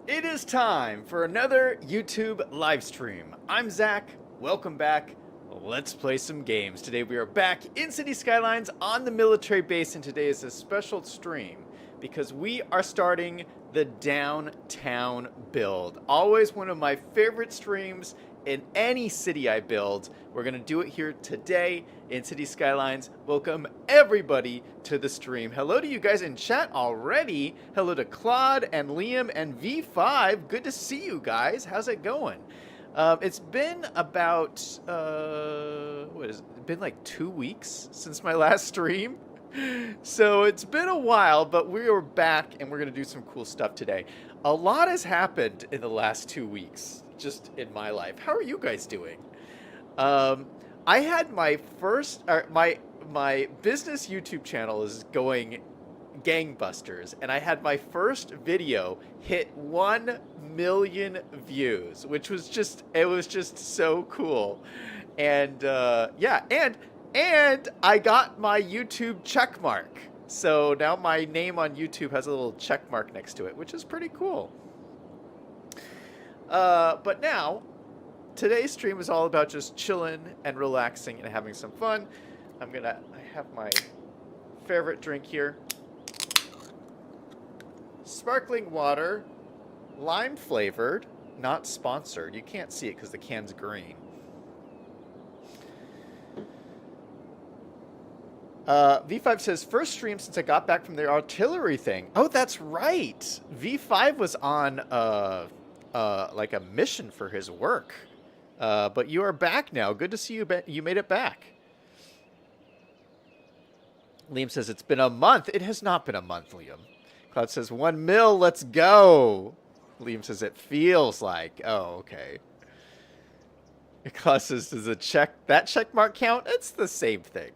It is time for another YouTube live stream. I'm Zach. Welcome back. Let's play some games. Today we are back in City Skylines on the military base, and today is a special stream because we are starting the downtown build. Always one of my favorite streams in any city I build. We're going to do it here today in City Skylines. Welcome everybody to the stream. Hello to you guys in chat already. Hello to Claude and Liam and V5. Good to see you guys. How's it going? It's been about, what is it? It's been like 2 weeks since my last stream. So it's been a while, but we are back and we're going to do some cool stuff today. A lot has happened in the last 2 weeks, just in my life. How are you guys doing? I had my first, my business YouTube channel is going gangbusters, and I had my first video hit 1 million views, which was just, it was just so cool. And yeah, and I got my YouTube check mark. So now my name on YouTube has a little check mark next to it, which is pretty cool. But now, today's stream is all about just chilling and relaxing and having some fun. I have my favorite drink here. Sparkling water, lime flavored, not sponsored. You can't see it because the can's green. V5 says, first stream since I got back from the artillery thing. Oh, that's right. V5 was on like a mission for his work. But you are back now. Good to see you. You made it back. Liam says, it's been a month. It has not been a month, Liam. Cloud says, 1 mil, let's go. Liam says, it feels like. Oh, okay. Cloud says, does that check mark count? It's the same thing.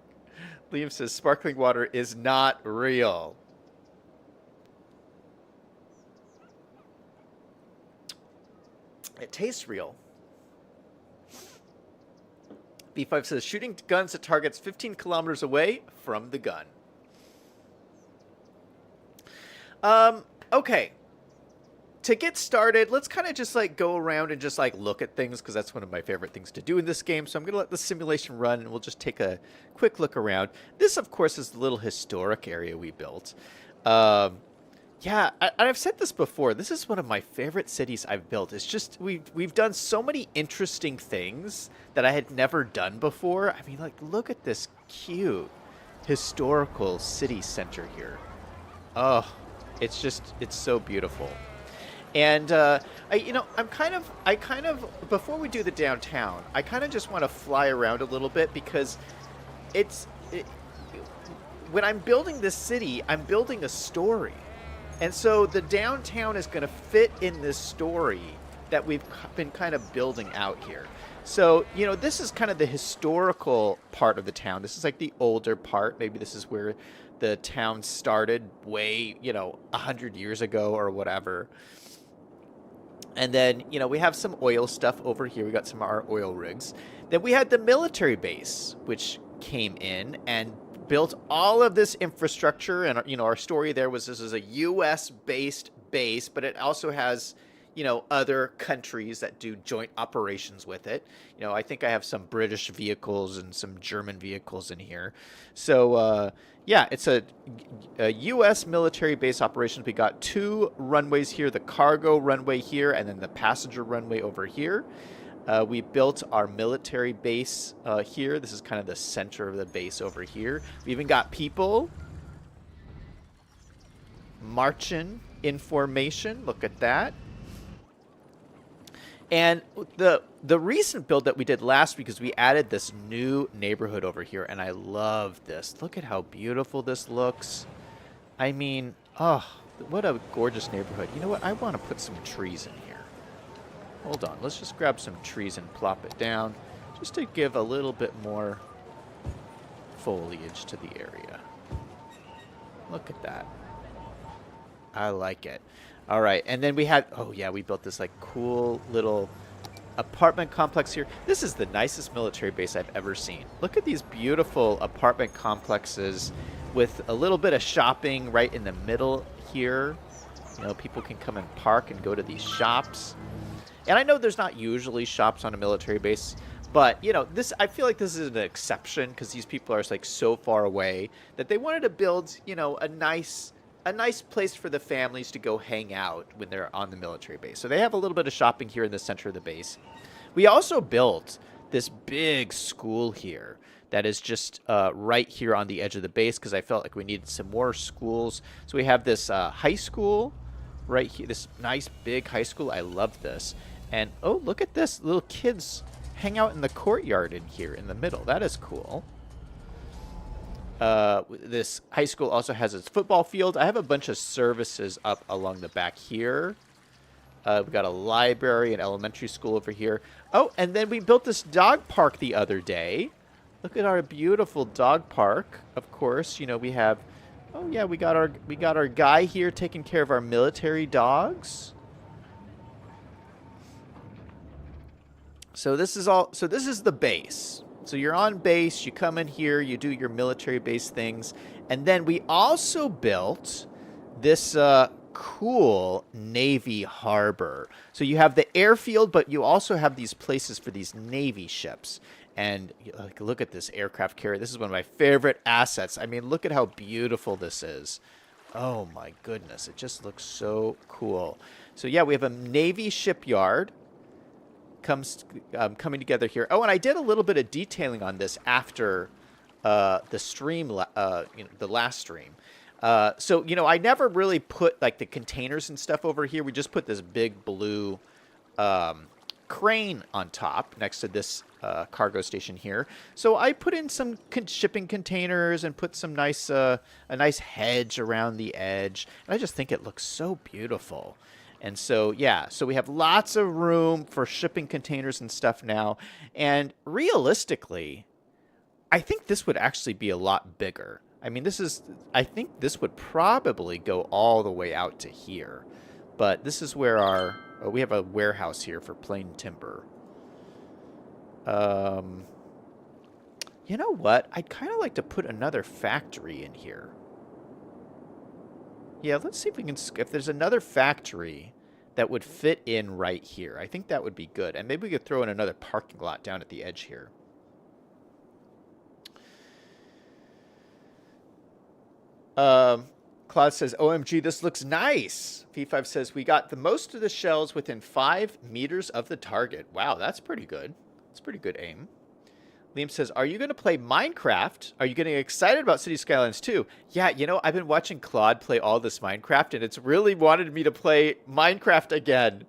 Liam says, sparkling water is not real. It tastes real. B5 says, shooting guns at targets 15 kilometers away from the gun. Okay. To get started, let's kind of just like go around and just like look at things, because that's one of my favorite things to do in this game. So I'm going to let the simulation run and we'll just take a quick look around. This, of course, is the little historic area we built. Yeah, I've said this before. This is one of my favorite cities I've built. It's just we've done so many interesting things that I had never done before. I mean, like, look at this cute historical city center here. Oh, it's so beautiful. And I'm kind of before we do the downtown, I kind of just want to fly around a little bit, because when I'm building this city, I'm building a story. And so the downtown is going to fit in this story that we've been kind of building out here. So, this is kind of the historical part of the town. This is like the older part. Maybe this is where the town started way, 100 years ago or whatever. And then, we have some oil stuff over here. We got some of our oil rigs. Then we had the military base, which came in and built all of this infrastructure. And, our story there was this is a U.S.-based base, but it also has, other countries that do joint operations with it. I think I have some British vehicles and some German vehicles in here. So, yeah, it's a U.S. military base operations. We got 2 runways here, the cargo runway here, and then the passenger runway over here. We built our military base here. This is kind of the center of the base over here. We even got people marching in formation. Look at that. And the recent build that we did last week is we added this new neighborhood over here, and I love this. Look at how beautiful this looks. I mean, oh, what a gorgeous neighborhood. You know what? I want to put some trees in here. Hold on. Let's just grab some trees and plop it down just to give a little bit more foliage to the area. Look at that. I like it. All right, and then we had, oh yeah, we built this like cool little apartment complex here. This is the nicest military base I've ever seen. Look at these beautiful apartment complexes with a little bit of shopping right in the middle here. You know, people can come and park and go to these shops. And I know there's not usually shops on a military base, but, you know, I feel like this is an exception because these people are like so far away that they wanted to build, you know, a nice place for the families to go hang out when they're on the military base. So they have a little bit of shopping here in the center of the base. We also built this big school here that is just right here on the edge of the base because I felt like we needed some more schools. So we have this high school right here, this nice big high school. I love this. And, oh, look at this. Little kids hang out in the courtyard in here in the middle. That is cool. This high school also has its football field. I have a bunch of services up along the back here. We've got a library, an elementary school over here. Oh, and then we built this dog park the other day. Look at our beautiful dog park. Of course, you know, we have... Oh, yeah, we got our guy here taking care of our military dogs. So this is the base. So you're on base, you come in here, you do your military base things, and then we also built this cool Navy harbor. So you have the airfield, but you also have these places for these Navy ships. And look at this aircraft carrier. This is one of my favorite assets. I mean, look at how beautiful this is. Oh my goodness, it just looks so cool. So yeah, we have a Navy shipyard coming together here. Oh, and I did a little bit of detailing on this after the stream, the last stream. So, you know, I never really put like the containers and stuff over here. We just put this big blue crane on top next to this cargo station here. So I put in some shipping containers and put some nice a nice hedge around the edge. And I just think it looks so beautiful. And so, yeah, so we have lots of room for shipping containers and stuff now. And realistically, I think this would actually be a lot bigger. I mean, I think this would probably go all the way out to here. But this is where we have a warehouse here for plain timber. You know what? I'd kind of like to put another factory in here. Yeah, let's see if there's another factory that would fit in right here. I think that would be good. And maybe we could throw in another parking lot down at the edge here. Claude says, OMG, this looks nice. P5 says, we got the most of the shells within 5 meters of the target. Wow, that's pretty good. That's pretty good aim. Liam says, are you going to play Minecraft? Are you getting excited about City Skylines 2? Yeah, you know, I've been watching Claude play all this Minecraft, and it's really wanted me to play Minecraft again.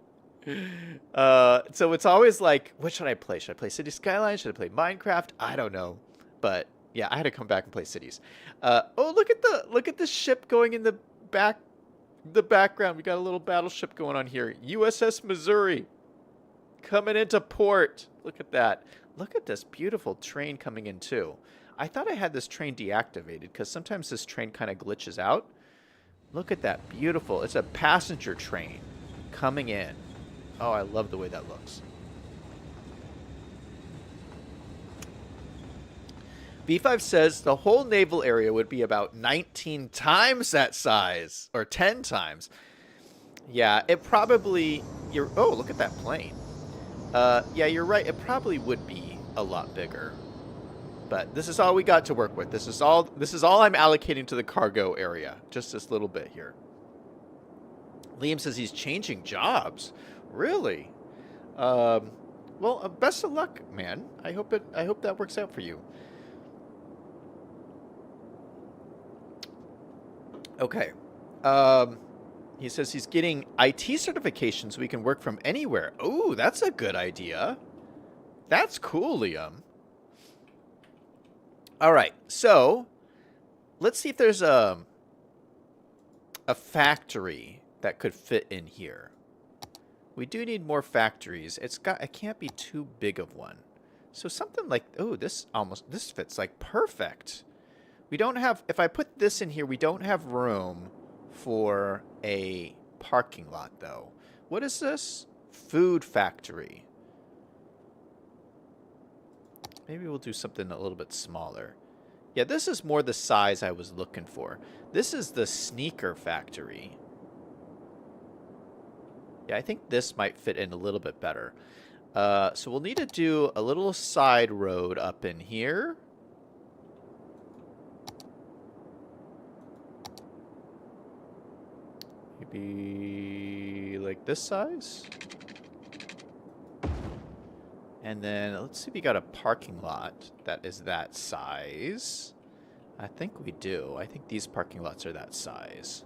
So it's always like, what should I play? Should I play City Skylines? Should I play Minecraft? I don't know. But yeah, I had to come back and play Cities. Oh, look at the ship going in the background. We got a little battleship going on here. USS Missouri coming into port. Look at that. Look at this beautiful train coming in, too. I thought I had this train deactivated because sometimes this train kind of glitches out. Look at that. Beautiful. It's a passenger train coming in. Oh, I love the way that looks. B5 says the whole naval area would be about 19 times that size. Or 10 times. Yeah, it probably... Oh, look at that plane. Yeah, you're right. It probably would be a lot bigger. But this is all we got to work with. This is all I'm allocating to the cargo area. Just this little bit here. Liam says he's changing jobs. Really? Well, best of luck, man. I hope that works out for you. Okay. He says he's getting IT certification so we can work from anywhere. Oh, that's a good idea. That's cool, Liam. All right, so let's see if there's a factory that could fit in here. We do need more factories. It can't be too big of one. So something like, oh, this fits like perfect. We don't have, if I put this in here, we don't have room for a parking lot, though. What is this? Food factory. Maybe we'll do something a little bit smaller. Yeah, this is more the size I was looking for. This is the sneaker factory. Yeah, I think this might fit in a little bit better. So we'll need to do a little side road up in here. Maybe like this size. And then let's see if we got a parking lot that is that size. I think we do. I think these parking lots are that size.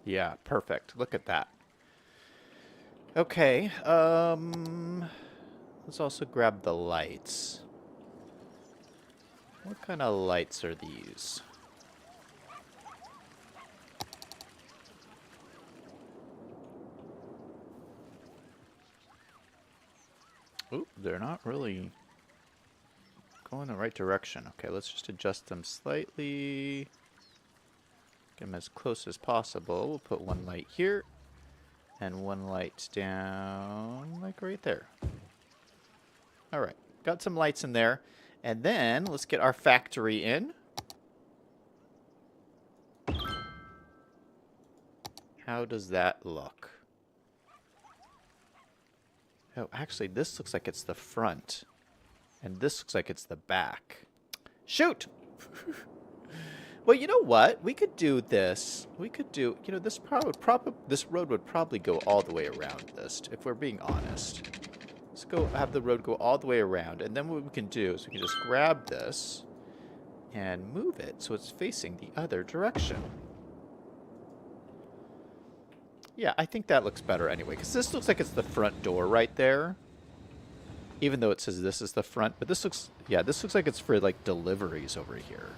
Yeah, perfect. Look at that. Okay, let's also grab the lights. What kind of lights are these? Oop, they're not really going the right direction. Okay, let's just adjust them slightly. Get them as close as possible. We'll put one light here and one light down, like right there. All right, got some lights in there. And then let's get our factory in. How does that look? Oh, actually, this looks like it's the front. And this looks like it's the back. Shoot! Well, you know what? We could do this. We could do, you know, this road would probably go all the way around this, if we're being honest. Let's go have the road go all the way around, and then what we can do is we can just grab this and move it so it's facing the other direction. Yeah, I think that looks better anyway, because this looks like it's the front door right there. Even though it says this is the front, but this looks, yeah, this looks like it's for like deliveries over here.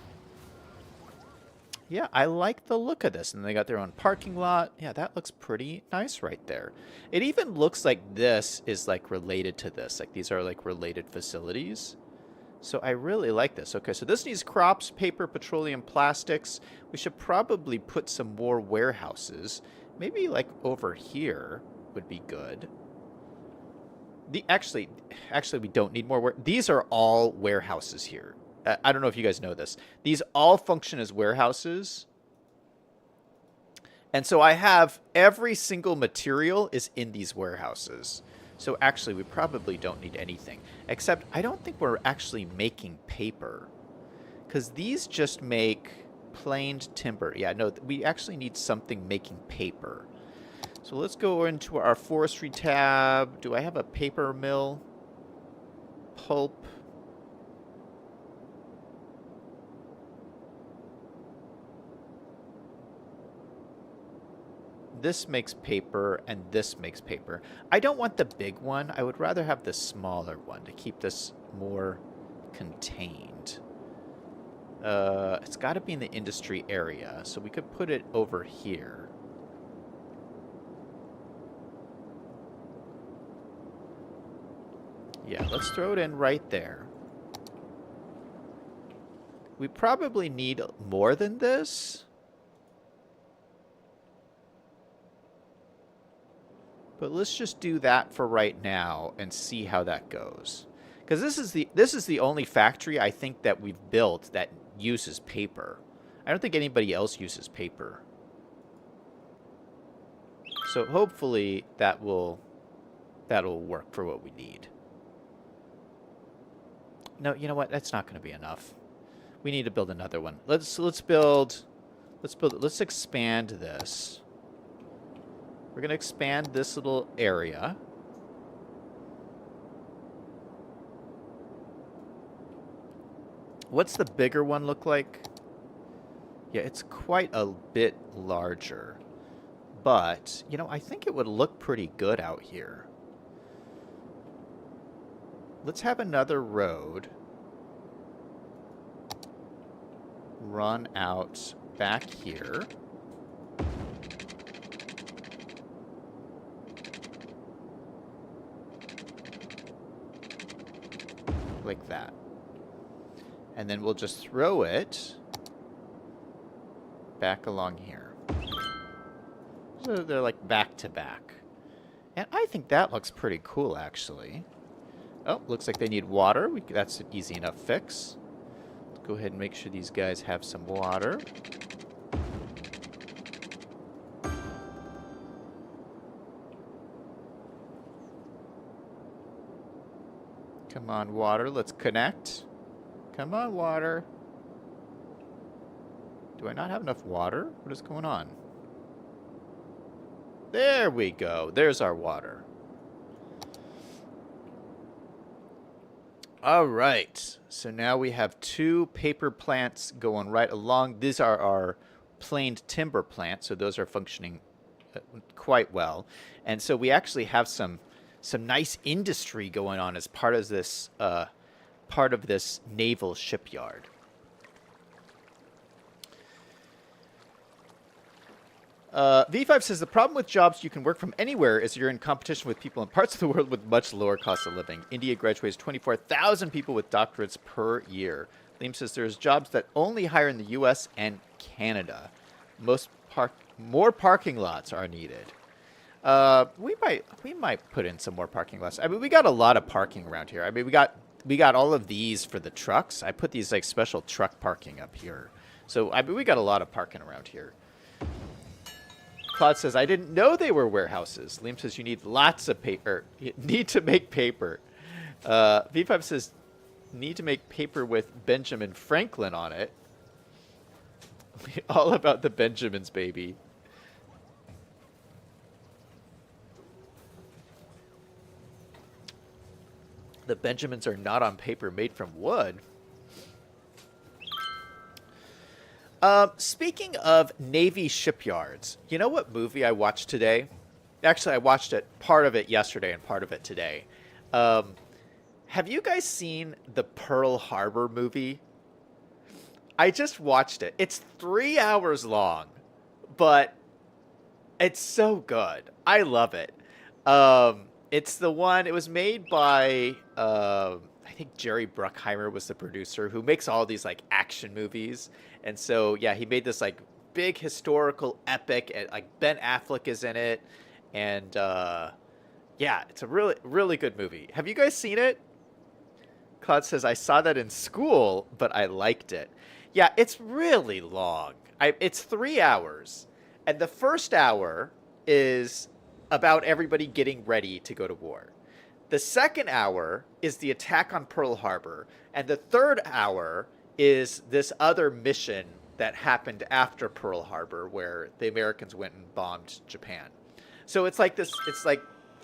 Yeah, I like the look of this. And they got their own parking lot. Yeah, that looks pretty nice right there. It even looks like this is like related to this. Like these are like related facilities. So I really like this. Okay, so this needs crops, paper, petroleum, plastics. We should probably put some more warehouses. Maybe like over here would be good. Actually, we don't need more. These are all warehouses here. I don't know if you guys know this. These all function as warehouses. And so I have every single material is in these warehouses. So actually, we probably don't need anything. Except I don't think we're actually making paper. Because these just make planed timber. Yeah, no, we actually need something making paper. So let's go into our forestry tab. Do I have a paper mill? Pulp. This makes paper, and this makes paper. I don't want the big one. I would rather have the smaller one to keep this more contained. It's got to be in the industry area, so we could put it over here. Yeah, let's throw it in right there. We probably need more than this. But let's just do that for right now and see how that goes. Because this is the only factory I think that we've built that uses paper. I don't think anybody else uses paper. So hopefully that'll work for what we need. No, you know what? That's not going to be enough. We need to build another one. Let's expand this. We're going to expand this little area. What's the bigger one look like? Yeah, it's quite a bit larger. But, you know, I think it would look pretty good out here. Let's have another road run out back here. Like that. And then we'll just throw it back along here. So they're like back to back. And I think that looks pretty cool, actually. Oh, looks like they need water. That's an easy enough fix. Let's go ahead and make sure these guys have some water. Come on, water. Let's connect. Come on, water. Do I not have enough water? What is going on? There we go. There's our water. All right. So now we have 2 paper plants going right along. These are our planed timber plants, so those are functioning quite well. And so we actually have some nice industry going on as part of this naval shipyard. V5 says the problem with jobs you can work from anywhere is you're in competition with people in parts of the world with much lower cost of living. India graduates 24,000 people with doctorates per year. Liam says there's jobs that only hire in the U.S. and Canada. More parking lots are needed. We might put in some more parking lots. I mean, we got a lot of parking around here. I mean, we got all of these for the trucks. I put these like special truck parking up here. So I mean, we got a lot of parking around here. Claude says, I didn't know they were warehouses. Liam says, you need lots of paper. You need to make paper. V5 says, need to make paper with Benjamin Franklin on it. All about the Benjamins, baby. The Benjamins are not on paper made from wood. Speaking of Navy shipyards, you know what movie I watched today? Actually, I watched part of it yesterday and part of it today. Have you guys seen the Pearl Harbor movie? I just watched it. It's 3 hours long, but it's so good. I love it. It's the one, it was made by, I think Jerry Bruckheimer was the producer, who makes all these like action movies. And so, yeah, he made this like big historical epic, and like Ben Affleck is in it. And yeah, it's a really, really good movie. Have you guys seen it? Claude says, I saw that in school, but I liked it. Yeah, it's really long. It's 3 hours. And the first hour is about everybody getting ready to go to war. The second hour is the attack on Pearl Harbor. And the third hour is this other mission that happened after Pearl Harbor where the Americans went and bombed Japan. So it's like this, it's like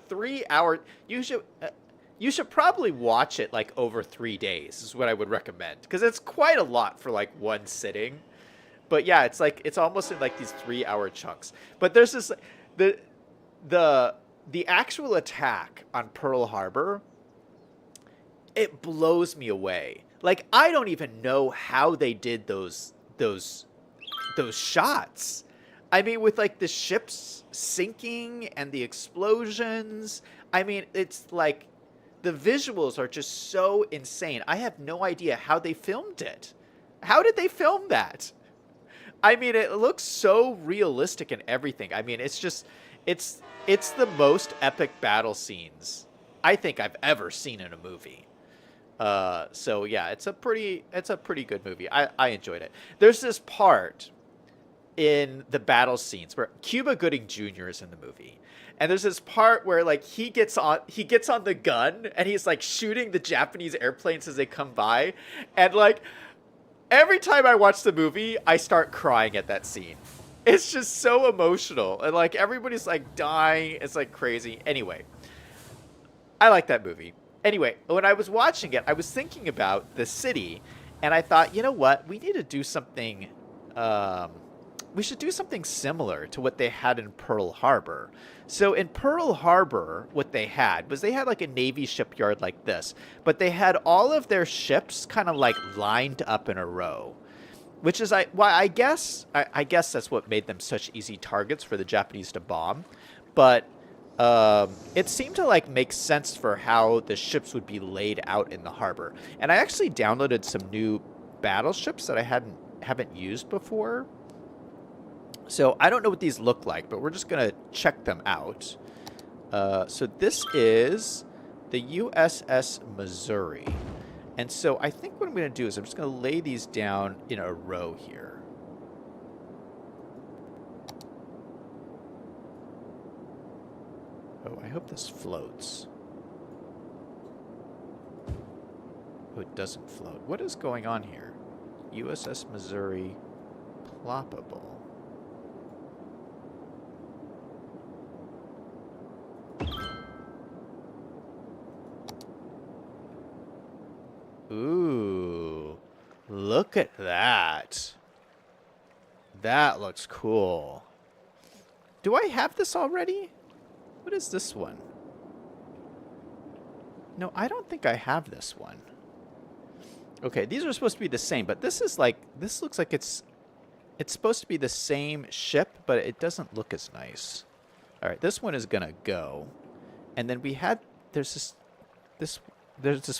3 hours. You should probably watch it like over 3 days is what I would recommend. Because it's quite a lot for like one sitting. But yeah, it's like, it's almost in like these 3 hour chunks. But there's this, the actual attack on Pearl Harbor, it blows me away. Like, I don't even know how they did those shots. I mean, with like the ships sinking and the explosions. I mean, it's like the visuals are just so insane. I have no idea how they filmed it. How did they film that? I mean, it looks so realistic and everything. I mean, it's just, it's the most epic battle scenes I think I've ever seen in a movie. So yeah, it's a pretty good movie. I enjoyed it. There's this part in the battle scenes where Cuba Gooding Jr. is in the movie. And there's this part where like he gets on the gun and he's like shooting the Japanese airplanes as they come by. And like every time I watch the movie, I start crying at that scene. It's just so emotional. And like everybody's like dying. It's like crazy. Anyway, I like that movie. Anyway, when I was watching it, I was thinking about the city, and I thought, you know what? We need to do something. We should do something similar to what they had in Pearl Harbor. So in Pearl Harbor, what they had was they had like a Navy shipyard like this, but they had all of their ships kind of like lined up in a row, which is I guess that's what made them such easy targets for the Japanese to bomb, but. It seemed to like make sense for how the ships would be laid out in the harbor. And I actually downloaded some new battleships that I haven't used before. So I don't know what these look like, but we're just going to check them out. So this is the USS Missouri. And so I think what I'm going to do is I'm just going to lay these down in a row here. Oh, I hope this floats. Oh, it doesn't float. What is going on here? USS Missouri ploppable. Ooh, look at that. That looks cool. Do I have this already? What is this one? No, I don't think I have this one. Okay, these are supposed to be the same, but this is like, this looks like it's supposed to be the same ship, but it doesn't look as nice. All right, this one is gonna go. And then we had, there's this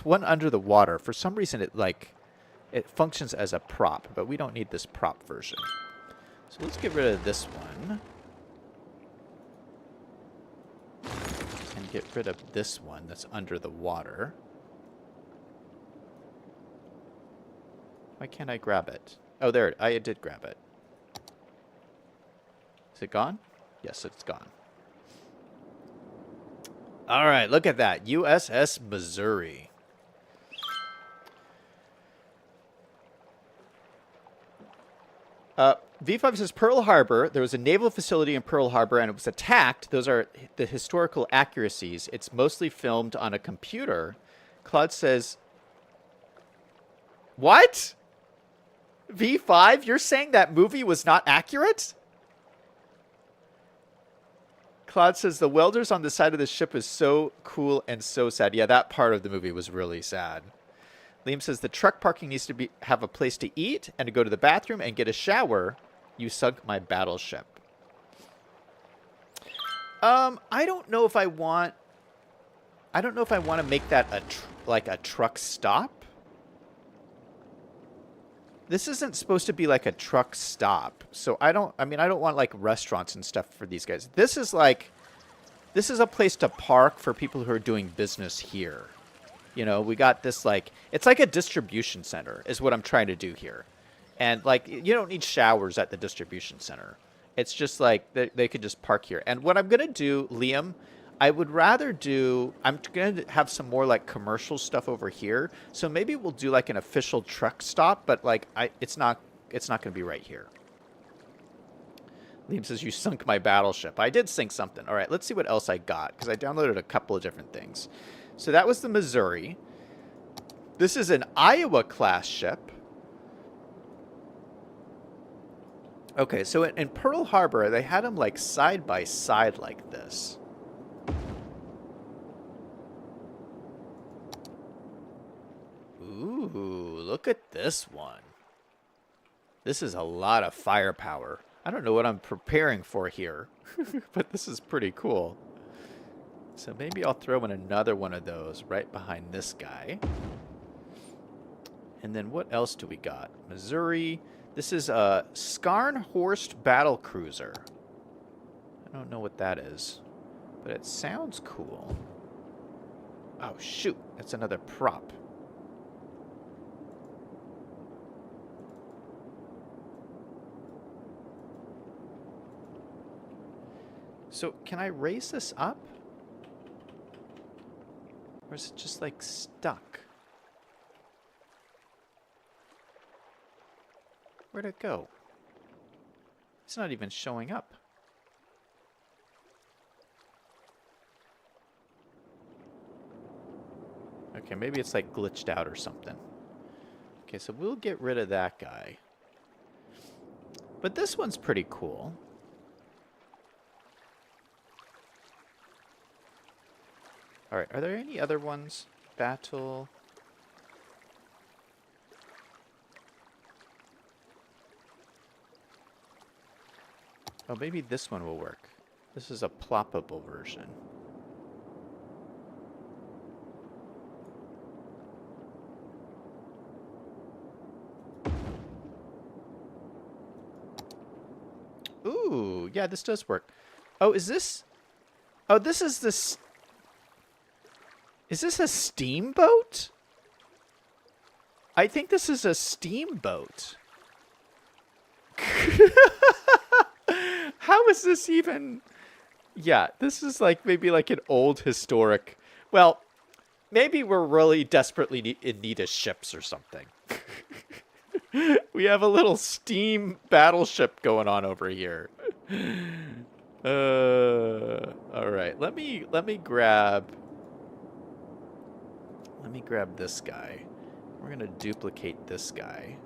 one under the water. For some reason, it functions as a prop, but we don't need this prop version. So let's get rid of this one. And get rid of this one that's under the water. Why can't I grab it? Oh, there, I did grab it. Is it gone? Yes, it's gone. All right, look at that. USS Missouri. V5 says Pearl Harbor. There was a naval facility in Pearl Harbor and it was attacked. Those are the historical accuracies. It's mostly filmed on a computer. Claude says, what? V5, you're saying that movie was not accurate? Claude says the welders on the side of the ship is so cool and so sad. Yeah, that part of the movie was really sad. Liam says the truck parking needs to have a place to eat and to go to the bathroom and get a shower. You sunk my battleship. I don't know if I want to make that like a truck stop. This isn't supposed to be like a truck stop. So I don't want like restaurants and stuff for these guys. This is a place to park for people who are doing business here. You know, we got this it's like a distribution center is what I'm trying to do here. And like, you don't need showers at the distribution center. It's just like they could just park here. And what I'm going to do, Liam, I'm going to have some more like commercial stuff over here. So maybe we'll do like an official truck stop, but like it's not going to be right here. Liam says, you sunk my battleship. I did sink something. All right, let's see what else I got because I downloaded a couple of different things. So that was the Missouri. This is an Iowa class ship. Okay, so in Pearl Harbor, they had them like side by side like this. Ooh, look at this one. This is a lot of firepower. I don't know what I'm preparing for here, but this is pretty cool. So maybe I'll throw in another one of those right behind this guy. And then what else do we got? Missouri. This is a Scharnhorst battle cruiser. I don't know what that is, but it sounds cool. Oh, shoot. That's another prop. So can I raise this up? Or is it just like stuck? Where'd it go? It's not even showing up. Okay, maybe it's like glitched out or something. Okay, so we'll get rid of that guy. But this one's pretty cool. All right, are there any other ones? Battle. Oh, maybe this one will work. This is a ploppable version. Ooh, yeah, this does work. Oh, is this... Oh, this is this... Is this a steamboat? I think this is a steamboat. How is this even... Yeah, this is like maybe like an old historic... Well, maybe we're really desperately in need of ships or something. We have a little steam battleship going on over here. All right. Let me grab this guy. We're gonna duplicate this guy.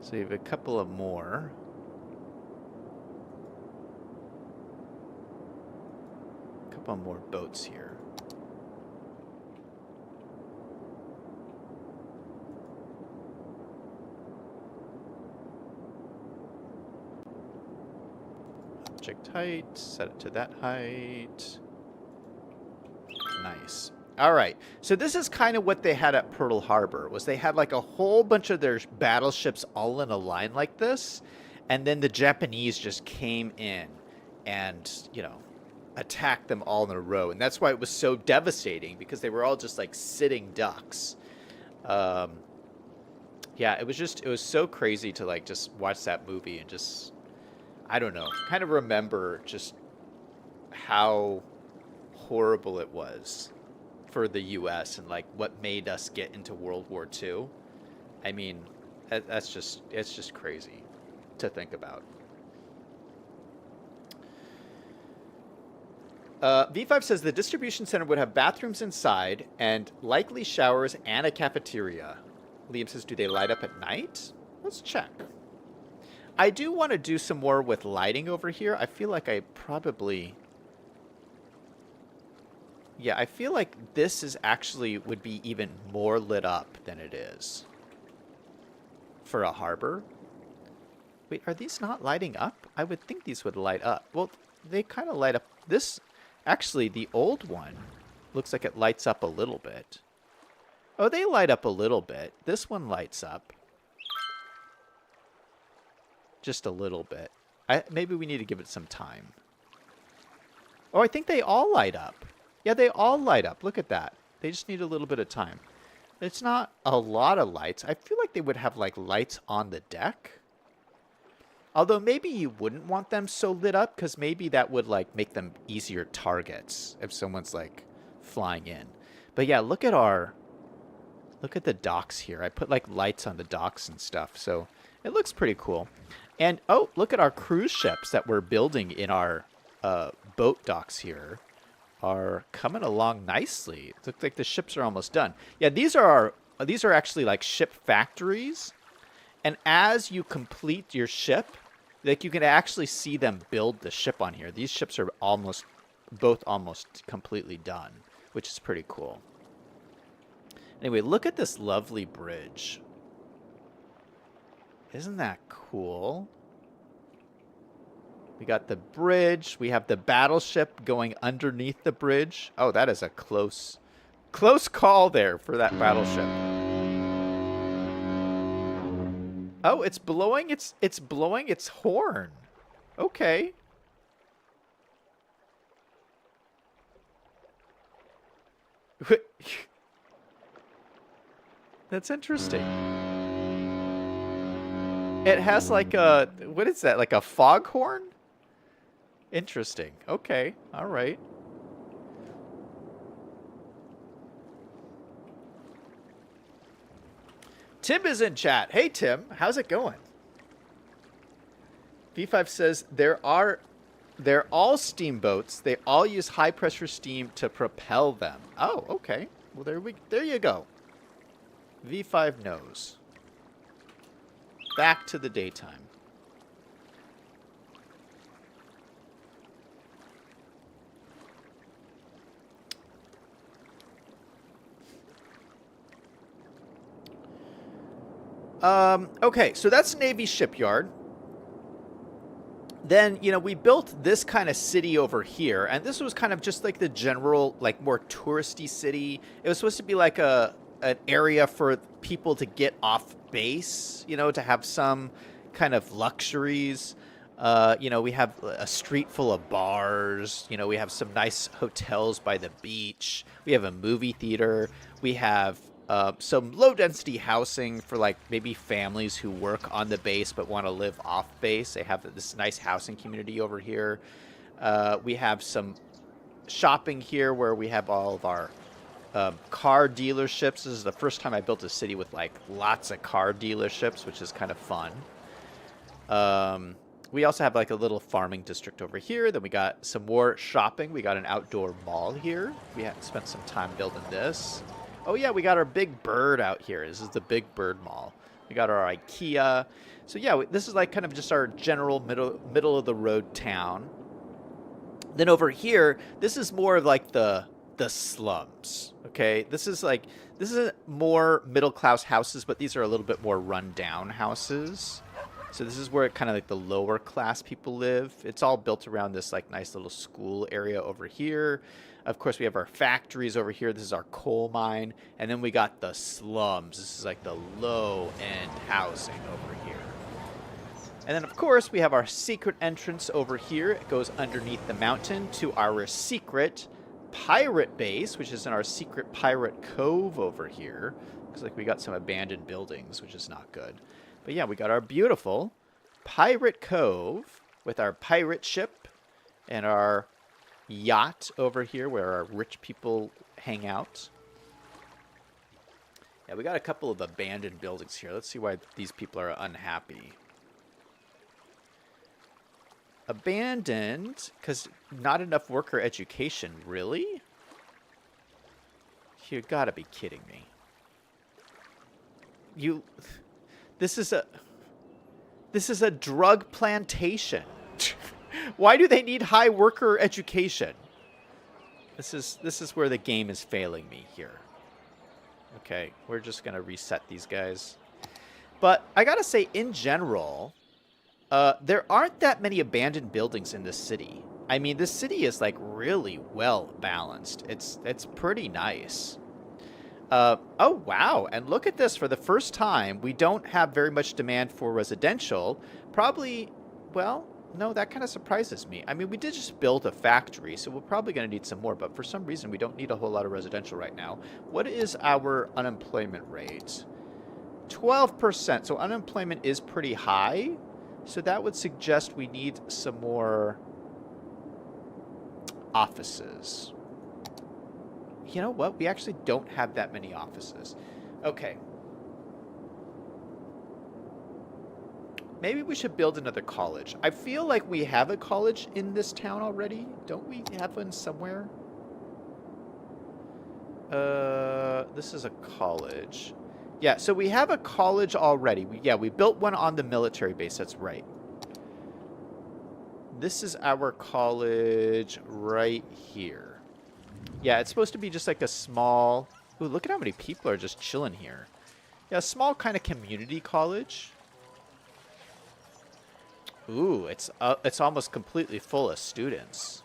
So we have a couple of more. A couple more boats here. Object height, set it to that height. Nice. All right. So this is kind of what they had at Pearl Harbor, was they had like a whole bunch of their battleships all in a line like this, and then the Japanese just came in and, you know, attacked them all in a row. And that's why it was so devastating, because they were all just like sitting ducks. Yeah, it was so crazy to like just watch that movie and just, I don't know, kind of remember just how horrible it was for the U.S. and like what made us get into World War II. I mean, it's just crazy to think about. V5 says the distribution center would have bathrooms inside and likely showers and a cafeteria. Liam says, do they light up at night? Let's check. I do want to do some more with lighting over here. I feel like I probably... Yeah, I feel like this is actually would be even more lit up than it is for a harbor. Wait, are these not lighting up? I would think these would light up. Well, they kind of light up. This, actually, the old one looks like it lights up a little bit. Oh, they light up a little bit. This one lights up. Just a little bit. Maybe we need to give it some time. Oh, I think they all light up. Yeah, they all light up. Look at that. They just need a little bit of time. It's not a lot of lights. I feel like they would have like lights on the deck. Although maybe you wouldn't want them so lit up, because maybe that would like make them easier targets if someone's like flying in. But yeah, look at the docks here. I put like lights on the docks and stuff, so it looks pretty cool. And oh, look at our cruise ships that we're building in our boat docks here. Are coming along nicely. It looks like the ships are almost done. Yeah, these are actually like ship factories. And as you complete your ship, like you can actually see them build the ship on here. These ships are both almost completely done, which is pretty cool. Anyway, look at this lovely bridge. Isn't that cool? We got the bridge. We have the battleship going underneath the bridge. Oh, that is a close call there for that battleship. Oh, it's blowing its horn. Okay. That's interesting. It has like a, what is that? Like a foghorn? Interesting. Okay. All right. Tim is in chat. Hey, Tim. How's it going? V5 says they're all steamboats. They all use high pressure steam to propel them. Oh, okay. Well, there you go. V5 knows. Back to the daytime. Okay, so that's Navy shipyard. Then, you know, we built this kind of city over here, and this was kind of just like the general, like more touristy city. It was supposed to be like an area for people to get off base, you know, to have some kind of luxuries. We have a street full of bars. We have some nice hotels by the beach. We have a movie theater. We have some low-density housing for, like, maybe families who work on the base but want to live off base. They have this nice housing community over here. We have some shopping here where we have all of our car dealerships. This is the first time I built a city with, like, lots of car dealerships, which is kind of fun. We also have, like, a little farming district over here. Then we got some more shopping. We got an outdoor mall here. We had spent some time building this. Oh, yeah, we got our Big Bird out here. This is the Big Bird Mall. We got our IKEA. So, yeah, this is, like, kind of just our general middle-of-the-road town. Then over here, this is more of, like, the slums, okay? This is more middle-class houses, but these are a little bit more run-down houses. So this is where kind of like the lower class people live. It's all built around this like nice little school area over here. Of course, we have our factories over here. This is our coal mine. And then we got the slums. This is like the low-end housing over here. And then, of course, we have our secret entrance over here. It goes underneath the mountain to our secret pirate base, which is in our secret pirate cove over here. Looks like we got some abandoned buildings, which is not good. But yeah, we got our beautiful pirate cove with our pirate ship and our yacht over here where our rich people hang out. Yeah, we got a couple of abandoned buildings here. Let's see why these people are unhappy. Abandoned because not enough worker education. Really? You gotta be kidding me. This is a drug plantation. Why do they need high worker education? This is where the game is failing me here. Okay, we're just gonna reset these guys. But I gotta say, in general, there aren't that many abandoned buildings in this city. I mean, this city is like really well balanced. It's pretty nice. Oh, wow. And look at this. For the first time, we don't have very much demand for residential. Probably, well, no, that kind of surprises me. I mean, we did just build a factory, so we're probably going to need some more. But for some reason, we don't need a whole lot of residential right now. What is our unemployment rate? 12%. So unemployment is pretty high. So that would suggest we need some more offices. You know what? We actually don't have that many offices. Okay. Maybe we should build another college. I feel like we have a college in this town already. Don't we have one somewhere? This is a college. Yeah, so we have a college already. We built one on the military base. That's right. This is our college right here. Yeah, it's supposed to be just like a small... Ooh, look at how many people are just chilling here. Yeah, a small kind of community college. Ooh, it's almost completely full of students.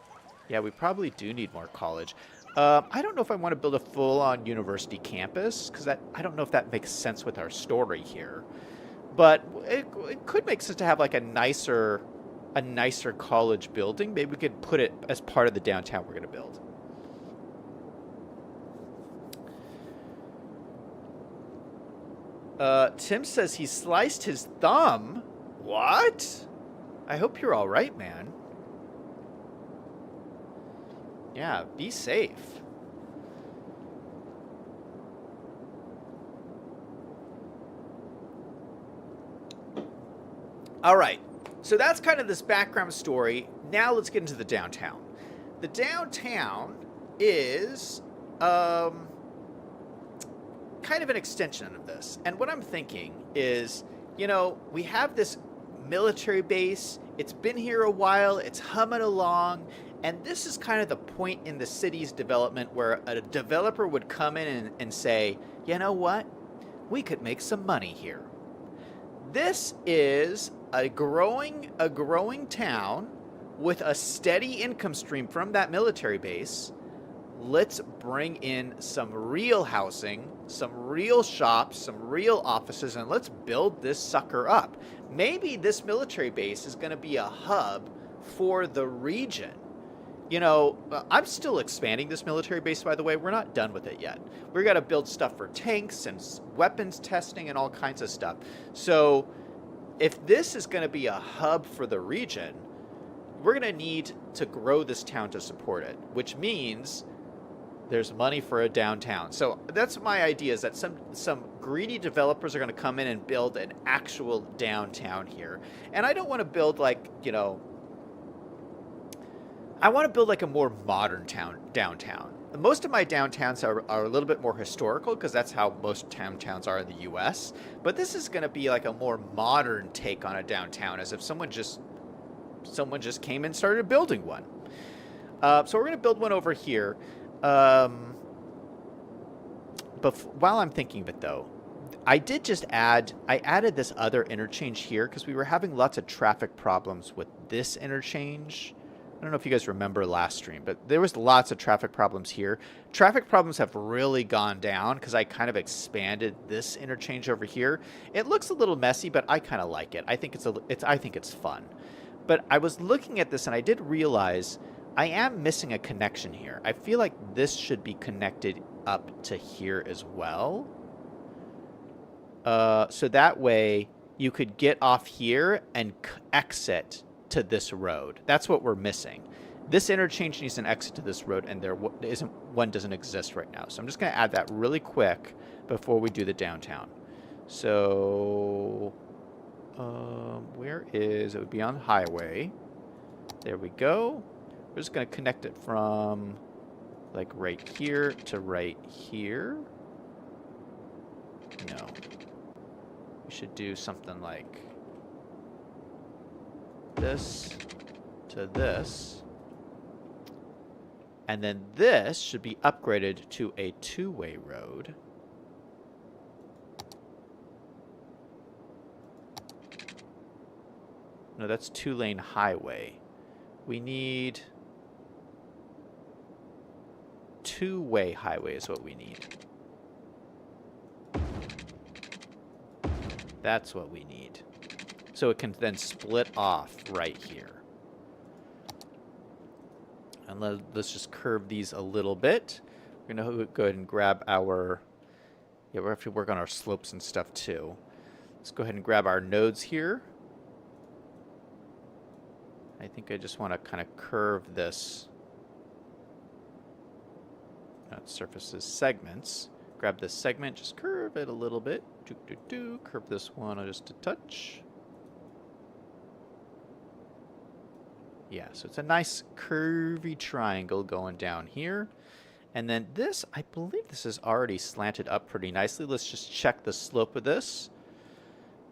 Yeah, we probably do need more college. I don't know if I want to build a full-on university campus, because I don't know if that makes sense with our story here. But it could make sense to have like a nicer college building. Maybe we could put it as part of the downtown we're going to build. Tim says he sliced his thumb. What? I hope you're all right, man. Yeah, be safe. All right. So that's kind of this background story. Now let's get into the downtown. The downtown is kind of an extension of this. And what I'm thinking is, we have this military base. It's been here a while. It's humming along. And this is kind of the point in the city's development where a developer would come in and say, you know what? We could make some money here. This is a growing town with a steady income stream from that military base. Let's bring in some real housing, some real shops, some real offices, and let's build this sucker up. maybe this military base is going to be a hub for the region. You know, I'm still expanding this military base, by the way. We're not done with it yet. We're going to build stuff for tanks and weapons testing and all kinds of stuff. So if this is going to be a hub for the region, we're going to need to grow this town to support it, which means there's money for a downtown. So that's my idea, is that some greedy developers are going to come in and build an actual downtown here. And I don't want to build like, you know, I want to build like a more modern downtown. Most of my downtowns are a little bit more historical because that's how most towns are in the US. But this is going to be like a more modern take on a downtown, as if someone just came and started building one. So we're going to build one over here. But while I'm thinking of it, though, I added this other interchange here because we were having lots of traffic problems with this interchange. I don't know if you guys remember last stream, but there was lots of traffic problems here. Traffic problems have really gone down because I kind of expanded this interchange over here. It looks a little messy, but I kind of like it. I think it's fun. But I was looking at this and I did realize I am missing a connection here. I feel like this should be connected up to here as well. So that way you could get off here and exit to this road. That's what we're missing. This interchange needs an exit to this road, and one doesn't exist right now. So I'm just going to add that really quick before we do the downtown. So where is it? Would be on highway. There we go. We're just going to connect it from like right here to right here. No. We should do something like this to this. And then this should be upgraded to a two-way road. No, that's two-lane highway. We need two-way highway is what we need. That's what we need. So it can then split off right here. And let's just curve these a little bit. We're going to go ahead and grab our... Yeah, we have to work on our slopes and stuff too. Let's go ahead and grab our nodes here. I think I just want to kind of curve this. Not surfaces, segments. Grab this segment, just curve it a little bit. Curve this one just a touch. Yeah, so it's a nice curvy triangle going down here. And then this, I believe this is already slanted up pretty nicely. Let's just check the slope of this.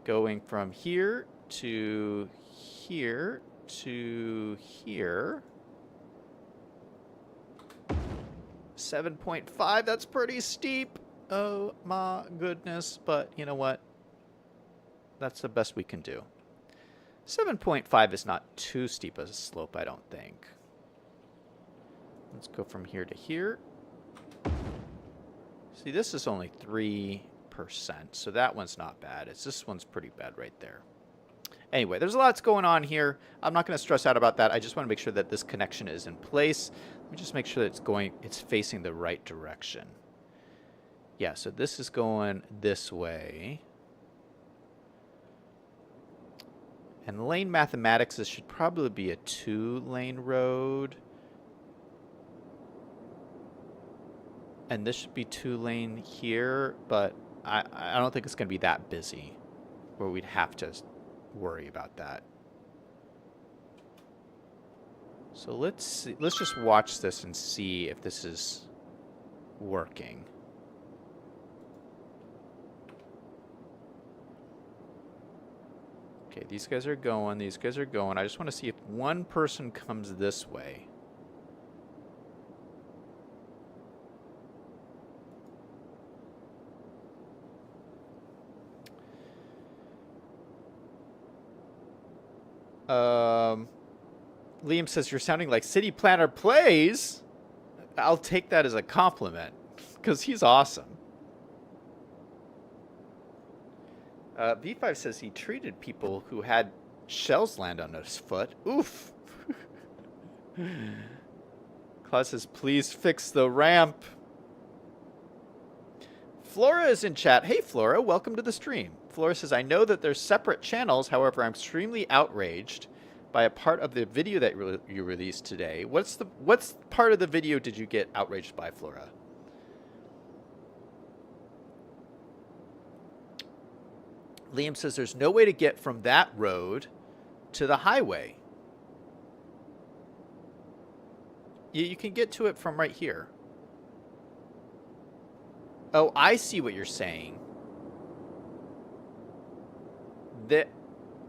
Going from here to here to here. 7.5, that's pretty steep. Oh my goodness. But you know what? That's the best we can do. 7.5 is not too steep as a slope, I don't think. Let's go from here to here. See, this is only 3%, so that one's not bad. This one's pretty bad right there. Anyway, there's lots going on here. I'm not going to stress out about that. I just want to make sure that this connection is in place. Let me just make sure that it's facing the right direction. Yeah, so this is going this way. And lane mathematics, this should probably be a 2-lane road. And this should be 2-lane here, but I don't think it's going to be that busy where we'd have to worry about that. So let's see. Let's just watch this and see if this is working. Okay, these guys are going. These guys are going. I just want to see if one person comes this way. Liam says, you're sounding like City Planner Plays. I'll take that as a compliment, because he's awesome. V5 says he treated people who had shells land on his foot. Oof. Claus says, please fix the ramp. Flora is in chat. Hey, Flora, welcome to the stream. Flora says, I know that there's separate channels. However, I'm extremely outraged by a part of the video that you released today. What's part of the video did you get outraged by, Flora? Liam says, there's no way to get from that road to the highway. You can get to it from right here. Oh, I see what you're saying.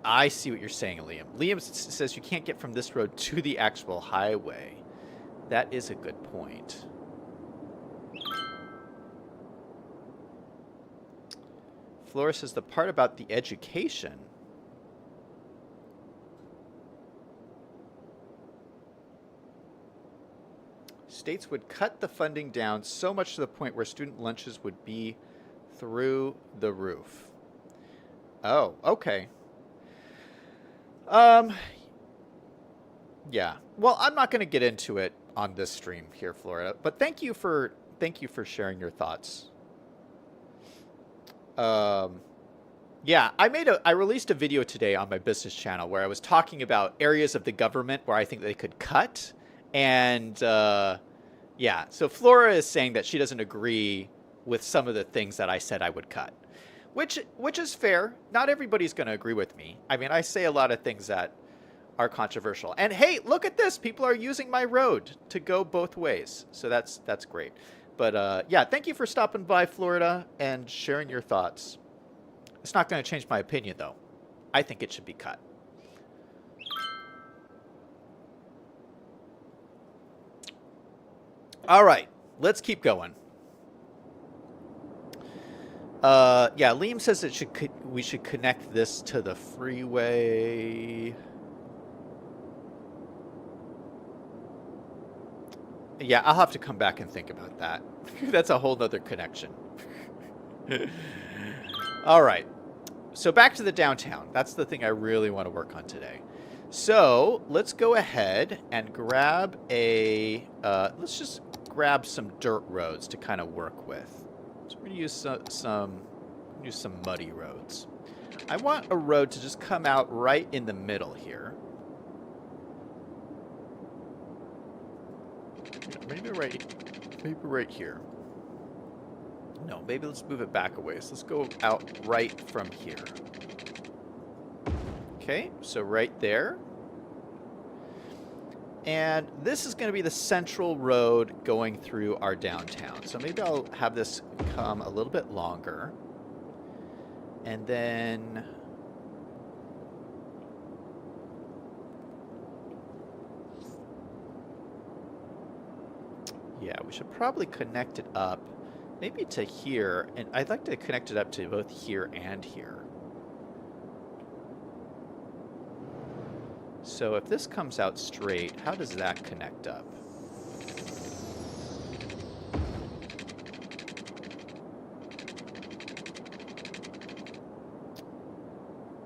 I see what you're saying, Liam. Liam says you can't get from this road to the actual highway. That is a good point. Flora says the part about the education. States would cut the funding down so much to the point where student lunches would be through the roof. Oh, okay. Yeah. Well, I'm not going to get into it on this stream here, Florida, but thank you for sharing your thoughts. Yeah, I released a video today on my business channel where I was talking about areas of the government where I think they could cut. And, yeah, so Flora is saying that she doesn't agree with some of the things that I said I would cut, which is fair. Not everybody's going to agree with me. I mean, I say a lot of things that are controversial. And hey, look at this. People are using my road to go both ways. So that's great. But, yeah, thank you for stopping by, Florida, and sharing your thoughts. It's not going to change my opinion, though. I think it should be cut. All right, let's keep going. Yeah, Liam says we should connect this to the freeway. Yeah, I'll have to come back and think about that. That's a whole nother connection. All right, so back to the downtown. That's the thing I really want to work on today. So let's go ahead and grab a, let's just grab some dirt roads to kind of work with. So we're going to use some muddy roads. I want a road to just come out right in the middle here. Maybe right here. No, maybe let's move it back a ways. Let's go out right from here. Okay, so right there. And this is going to be the central road going through our downtown. So maybe I'll have this come a little bit longer. And then... yeah, we should probably connect it up maybe to here. And I'd like to connect it up to both here and here. So if this comes out straight, how does that connect up?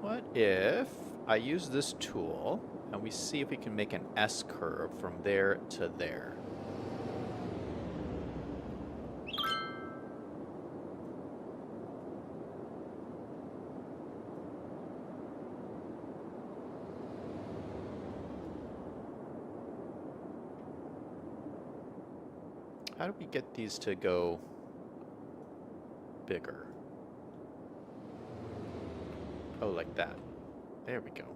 What if I use this tool and we see if we can make an S-curve from there to there? How do we get these to go bigger? Oh, like that. There we go.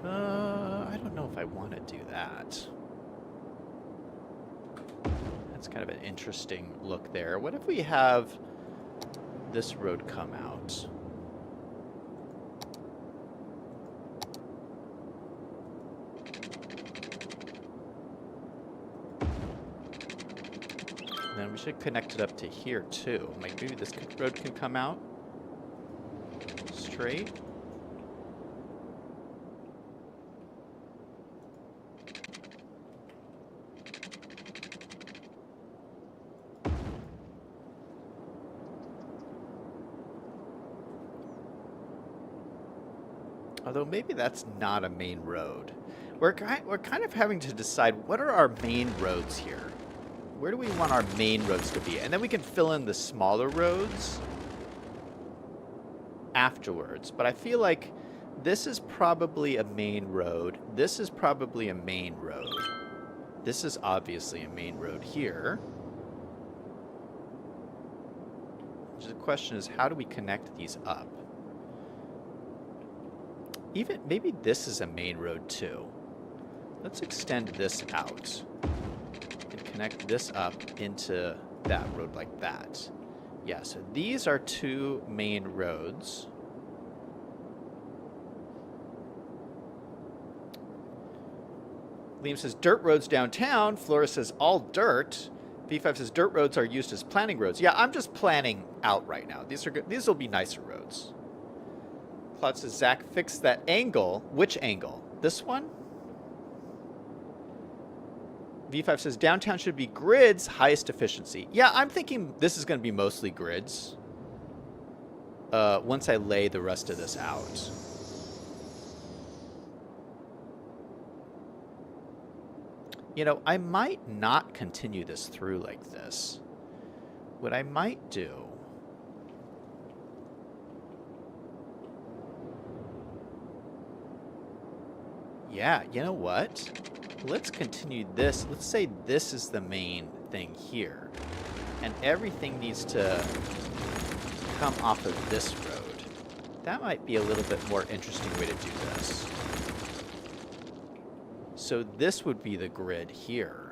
I don't know if I want to do that. That's kind of an interesting look there. What if we have this road come out? Then we should connect it up to here too. Like maybe this road can come out straight. Although maybe that's not a main road. We're kind of having to decide what are our main roads here. Where do we want our main roads to be? And then we can fill in the smaller roads afterwards. But I feel like this is probably a main road. This is probably a main road. This is obviously a main road here. The question is, how do we connect these up? Even maybe this is a main road too. Let's extend this out and connect this up into that road like that. Yeah, so these are two main roads. Liam says dirt roads downtown. Flora says all dirt. V5 says dirt roads are used as planning roads. Yeah, I'm just planning out right now. These are good. These will be nicer roads. Claude says, Zach, fix that angle. Which angle? This one? V5 says downtown should be grids, highest efficiency. Yeah, I'm thinking this is going to be mostly grids. Once I lay the rest of this out. You know, I might not continue this through like this. What I might do... Yeah, you know what? Let's continue this. Let's say this is the main thing here. And everything needs to come off of this road. That might be a little bit more interesting way to do this. So this would be the grid here.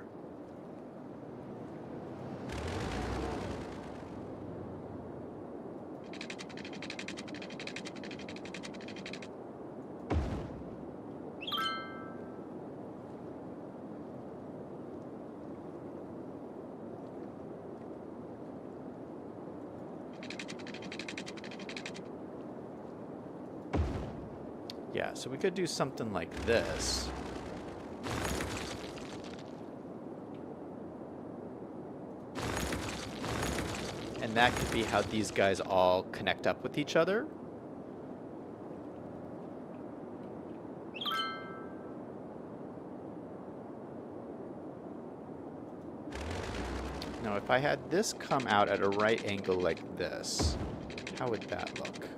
Yeah, so we could do something like this. And that could be how these guys all connect up with each other. Now, if I had this come out at a right angle like this, how would that look?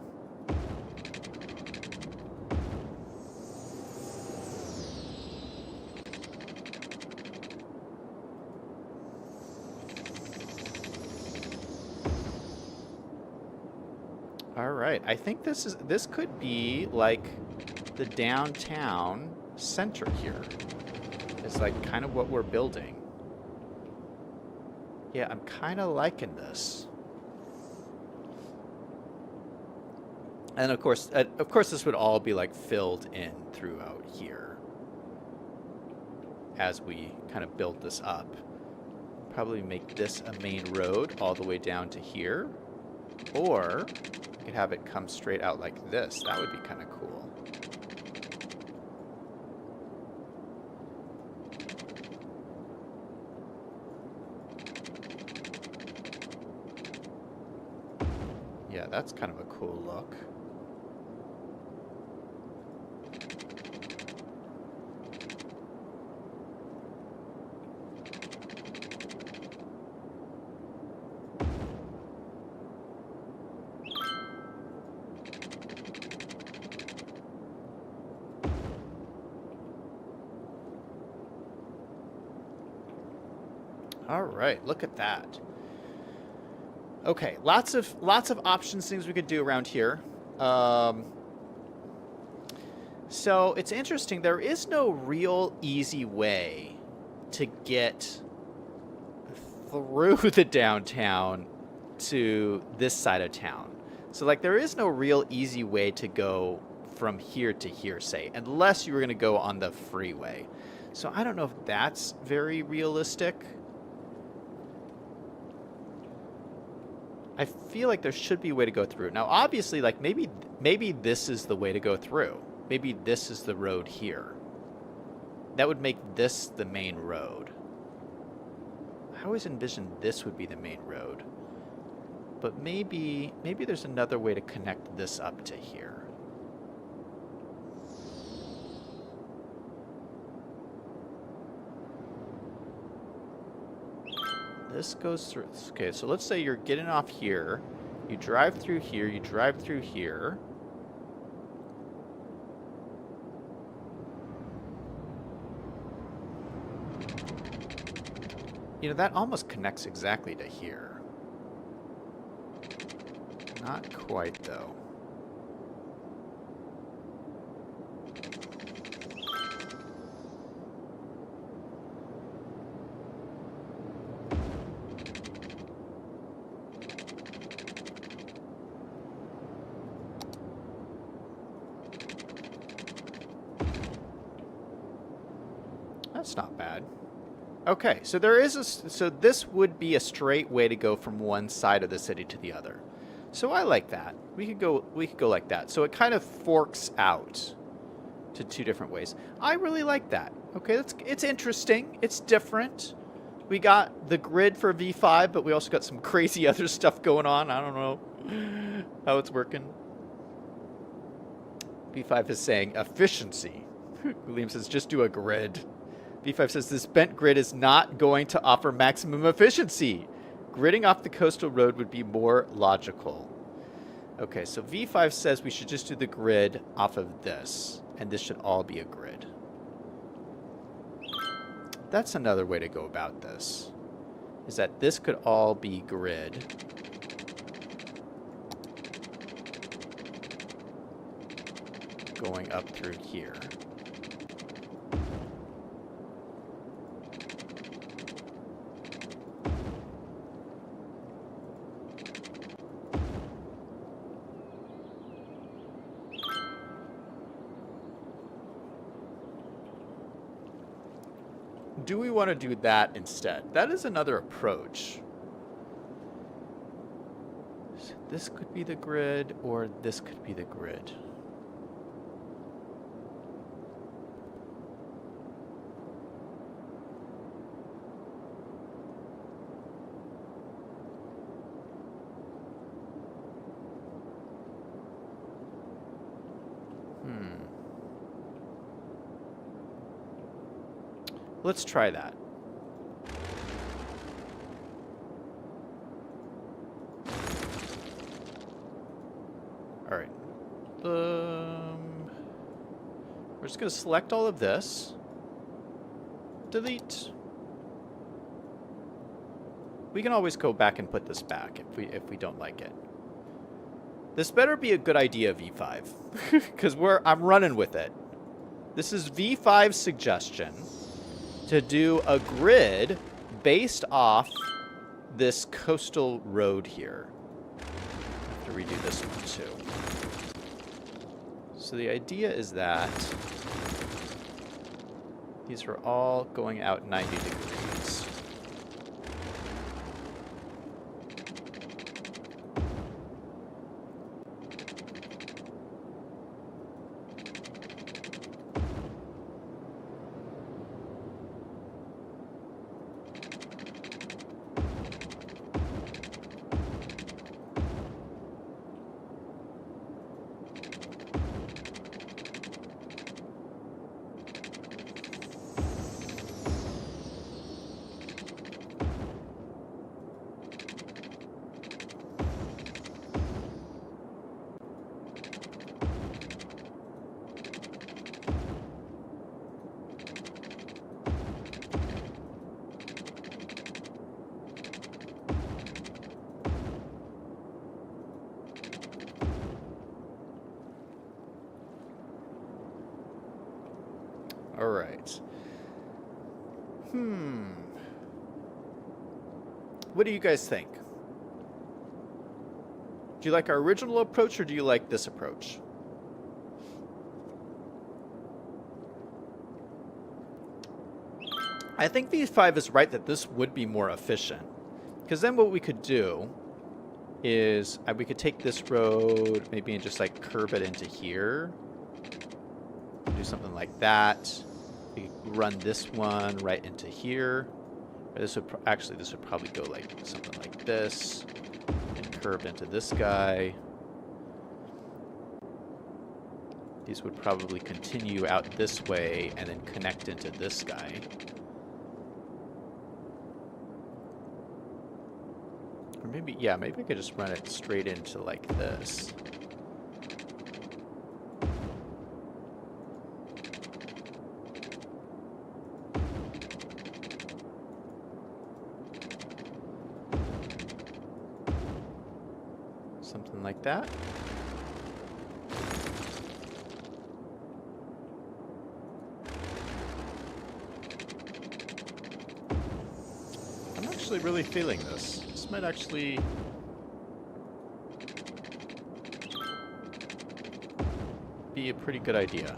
All right, I think this could be like the downtown center here. It's like kind of what we're building. Yeah, I'm kind of liking this. And of course this would all be like filled in throughout here as we kind of build this up. Probably make this a main road all the way down to here. Or we could have it come straight out like this. That would be kind of cool. Yeah, that's kind of a cool look. All right, look at that. Okay, lots of options, things we could do around here. So it's interesting. There is no real easy way to get through the downtown to this side of town. So like there is no real easy way to go from here to here, say, unless you were going to go on the freeway. So I don't know if that's very realistic. I feel like there should be a way to go through. Now, obviously, like maybe this is the way to go through. Maybe this is the road here. That would make this the main road. I always envisioned this would be the main road. But maybe there's another way to connect this up to here. this goes through. Okay, so let's say you're getting off here. You drive through here. You drive through here. You know, that almost connects exactly to here. Not quite, though. That's not bad. Okay, so there is so this would be a straight way to go from one side of the city to the other. So I like that. We could go like that. So it kind of forks out to two different ways. I really like that. Okay, it's interesting. It's different. We got the grid for V5, but we also got some crazy other stuff going on. I don't know how it's working. V5 is saying efficiency. William says just do a grid. V5 says this bent grid is not going to offer maximum efficiency. Gridding off the coastal road would be more logical. Okay, so V5 says we should just do the grid off of this, and this should all be a grid. That's another way to go about this, is that this could all be grid. Going up through here. Do we want to do that instead? That is another approach. So this could be the grid, or this could be the grid. Let's try that. All right. We're just going to select all of this. Delete. We can always go back and put this back if we don't like it. This better be a good idea, V5, because I'm running with it. This is V5's suggestion to do a grid based off this coastal road here. I have to redo this one too. So the idea is that these are all going out 90 degrees. All right. What do you guys think? Do you like our original approach, or do you like this approach? I think V5 is right that this would be more efficient. Because then what we could do is we could take this road maybe and just like curve it into here. Do something like that. We could run this one right into here. Or this would actually this would probably go like something like this and curve into this guy. These would probably continue out this way and then connect into this guy. Or maybe, yeah, maybe I could just run it straight into like this. Something like that. I'm actually really feeling this. This might actually be a pretty good idea.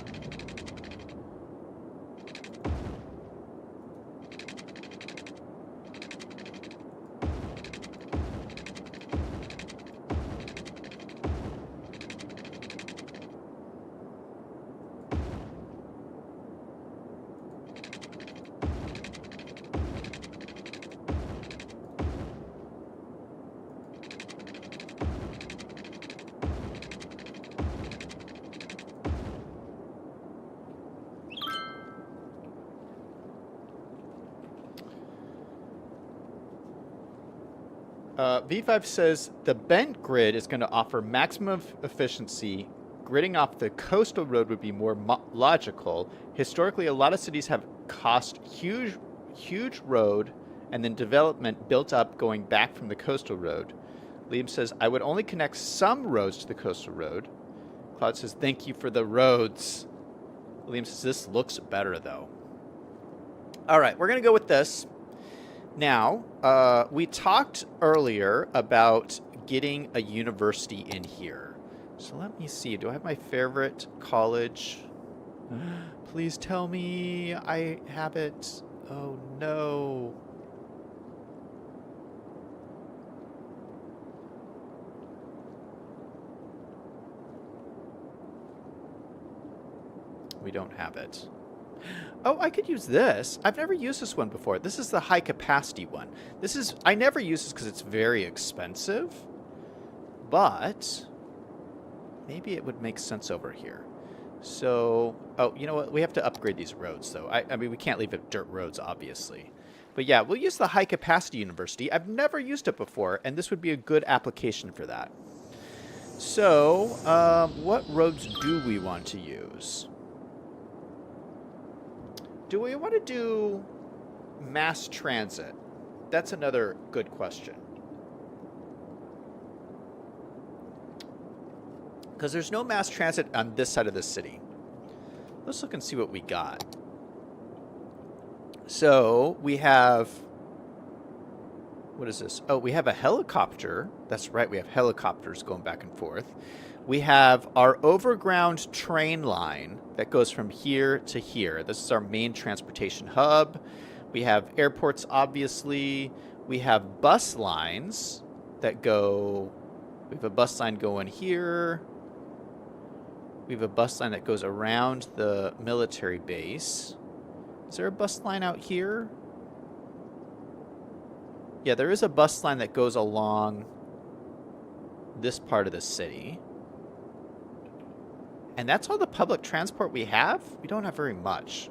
V5 says the bent grid is going to offer maximum efficiency. Gridding off the coastal road would be more logical. Historically, a lot of cities have cost huge road and then development built up going back from the coastal road. Liam says, I would only connect some roads to the coastal road. Cloud says, thank you for the roads. Liam says, this looks better, though. All right, we're going to go with this. Now, we talked earlier about getting a university in here. So let me see. Do I have my favorite college? Please tell me I have it. Oh, no. We don't have it. Oh, I could use this. I've never used this one before. This is the high capacity one. I never use this because it's very expensive, but maybe it would make sense over here. So, oh, you know what? We have to upgrade these roads, though. I mean, we can't leave it dirt roads, obviously. But yeah, we'll use the high capacity university. I've never used it before, and this would be a good application for that. So, what roads do we want to use? Do we want to do mass transit? That's another good question. Because there's no mass transit on this side of the city. Let's look and see what we got. So we have, what is this? Oh, we have a helicopter. That's right, we have helicopters going back and forth. We have our overground train line that goes from here to here. This is our main transportation hub. We have airports, obviously. We have bus lines that go... We have a bus line going here. We have a bus line that goes around the military base. Is there a bus line out here? Yeah, there is a bus line that goes along this part of the city. And that's all the public transport we have? We don't have very much.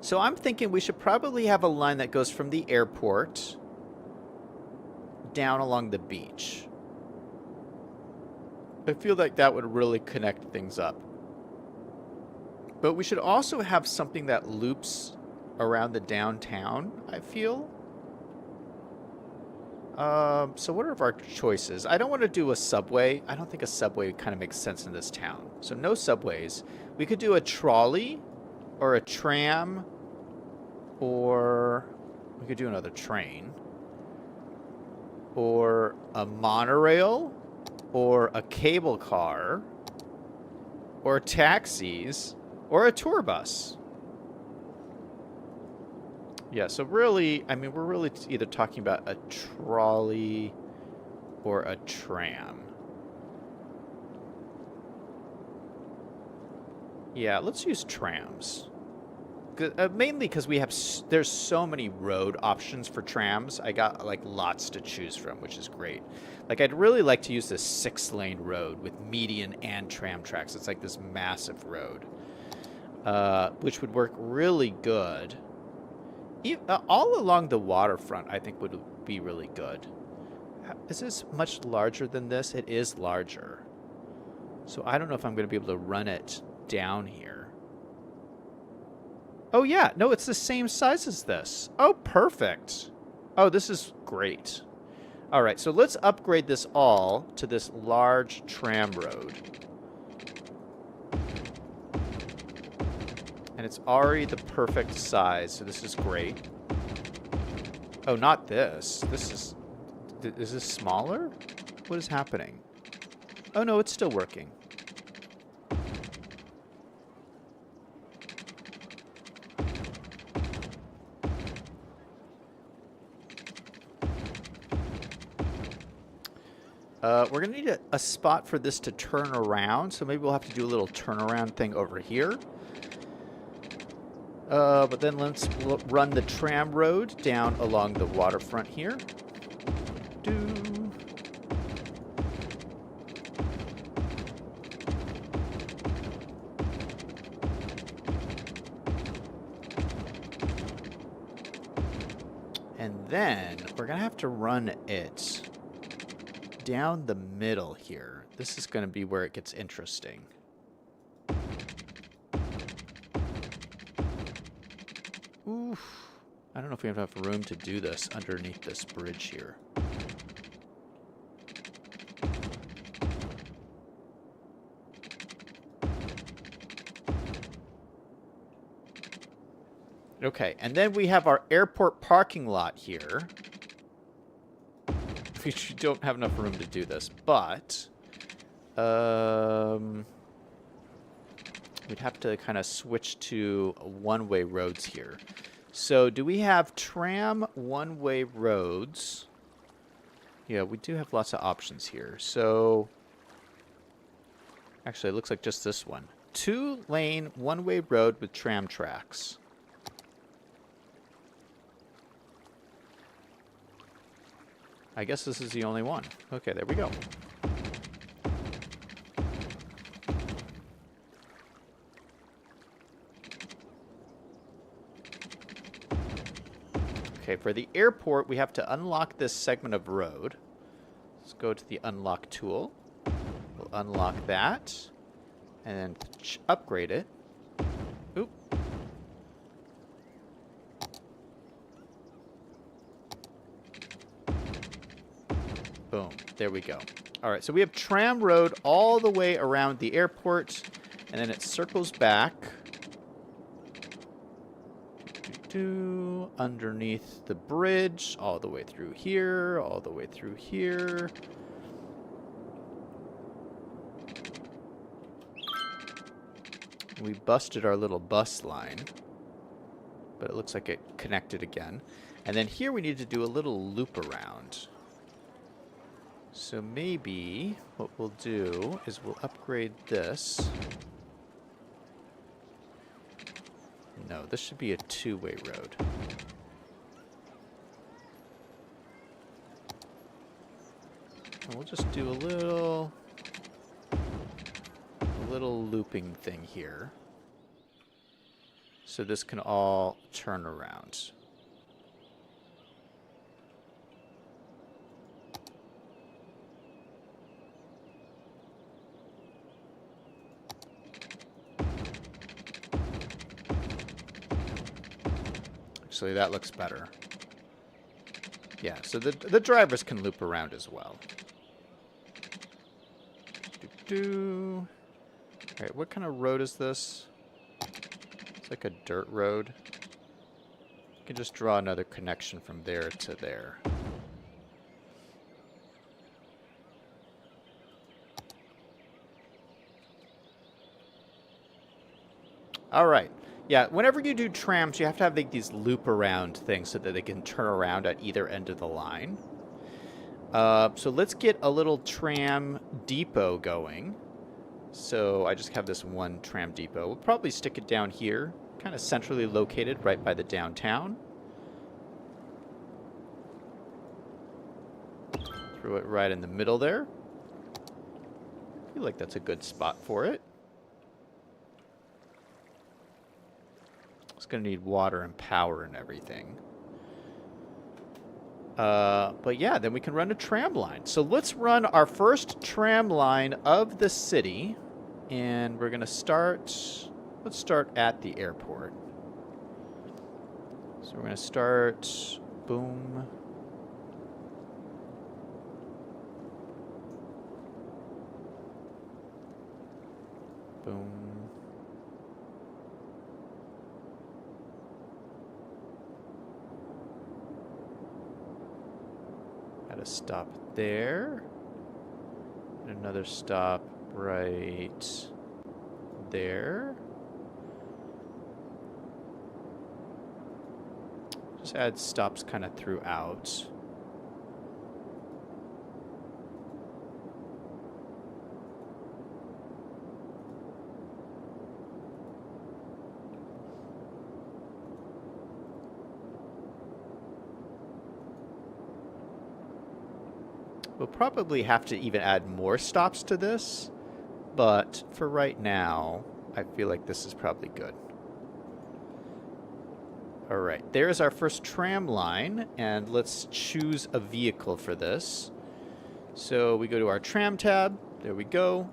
So I'm thinking we should probably have a line that goes from the airport down along the beach. I feel like that would really connect things up. But we should also have something that loops around the downtown, I feel. So what are our choices? I don't want to do a subway. I don't think a subway kind of makes sense in this town. So no subways. We could do a trolley or a tram, or we could do another train, or a monorail, or a cable car, or taxis, or a tour bus. Yeah, so really, I mean, we're really either talking about a trolley or a tram. Yeah, let's use trams. Mainly because there's so many road options for trams. I got like lots to choose from, which is great. Like I'd really like to use this 6-lane road with median and tram tracks. It's like this massive road, which would work really good. All along the waterfront, I think would be really good. Is this much larger than this? It is larger. So I don't know if I'm going to be able to run it down here. Oh yeah, no, it's the same size as this. Oh, perfect. Oh, this is great. All right, so let's upgrade this all to this large tram road. And it's already the perfect size, so this is great. Oh, not this. This is this smaller? What is happening? Oh no, it's still working. We're going to need a spot for this to turn around, so maybe we'll have to do a little turnaround thing over here. But then let's run the tram road down along the waterfront here. And then we're going to have to run it down the middle here. This is going to be where it gets interesting. Oof. I don't know if we have enough room to do this underneath this bridge here. Okay, and then we have our airport parking lot here. We don't have enough room to do this, but we'd have to kind of switch to one-way roads here. So do we have tram one-way roads? Yeah, we do have lots of options here. So actually, it looks like just this one. 2-lane one-way road with tram tracks. I guess this is the only one. Okay, there we go. Okay, for the airport, we have to unlock this segment of road. Let's go to the unlock tool. We'll unlock that. And then upgrade it. Oop. Boom. There we go. All right, so we have tram road all the way around the airport, and then it circles back underneath the bridge, all the way through here, all the way through here. We busted our little bus line, but it looks like it connected again. And then here we need to do a little loop around. So maybe what we'll do is we'll upgrade this. No, this should be a two-way road. And we'll just do a little looping thing here. So this can all turn around. Actually, that looks better. Yeah, so the drivers can loop around as well. All right, what kind of road is this? It's like a dirt road. You can just draw another connection from there to there. All right. Yeah, whenever you do trams, you have to have like these loop around things so that they can turn around at either end of the line. So let's get a little tram depot going. So I just have this one tram depot. We'll probably stick it down here, kind of centrally located right by the downtown. Throw it right in the middle there. I feel like that's a good spot for it. It's going to need water and power and everything. But yeah, then we can run a tram line. So let's run our first tram line of the city. And we're going to start... Let's start at the airport. So we're going to start... Boom. Boom. Got a stop there. And another stop right there. Just add stops kind of throughout. We'll probably have to even add more stops to this, but for right now, I feel like this is probably good. All right, there's our first tram line, and let's choose a vehicle for this. So we go to our tram tab, there we go,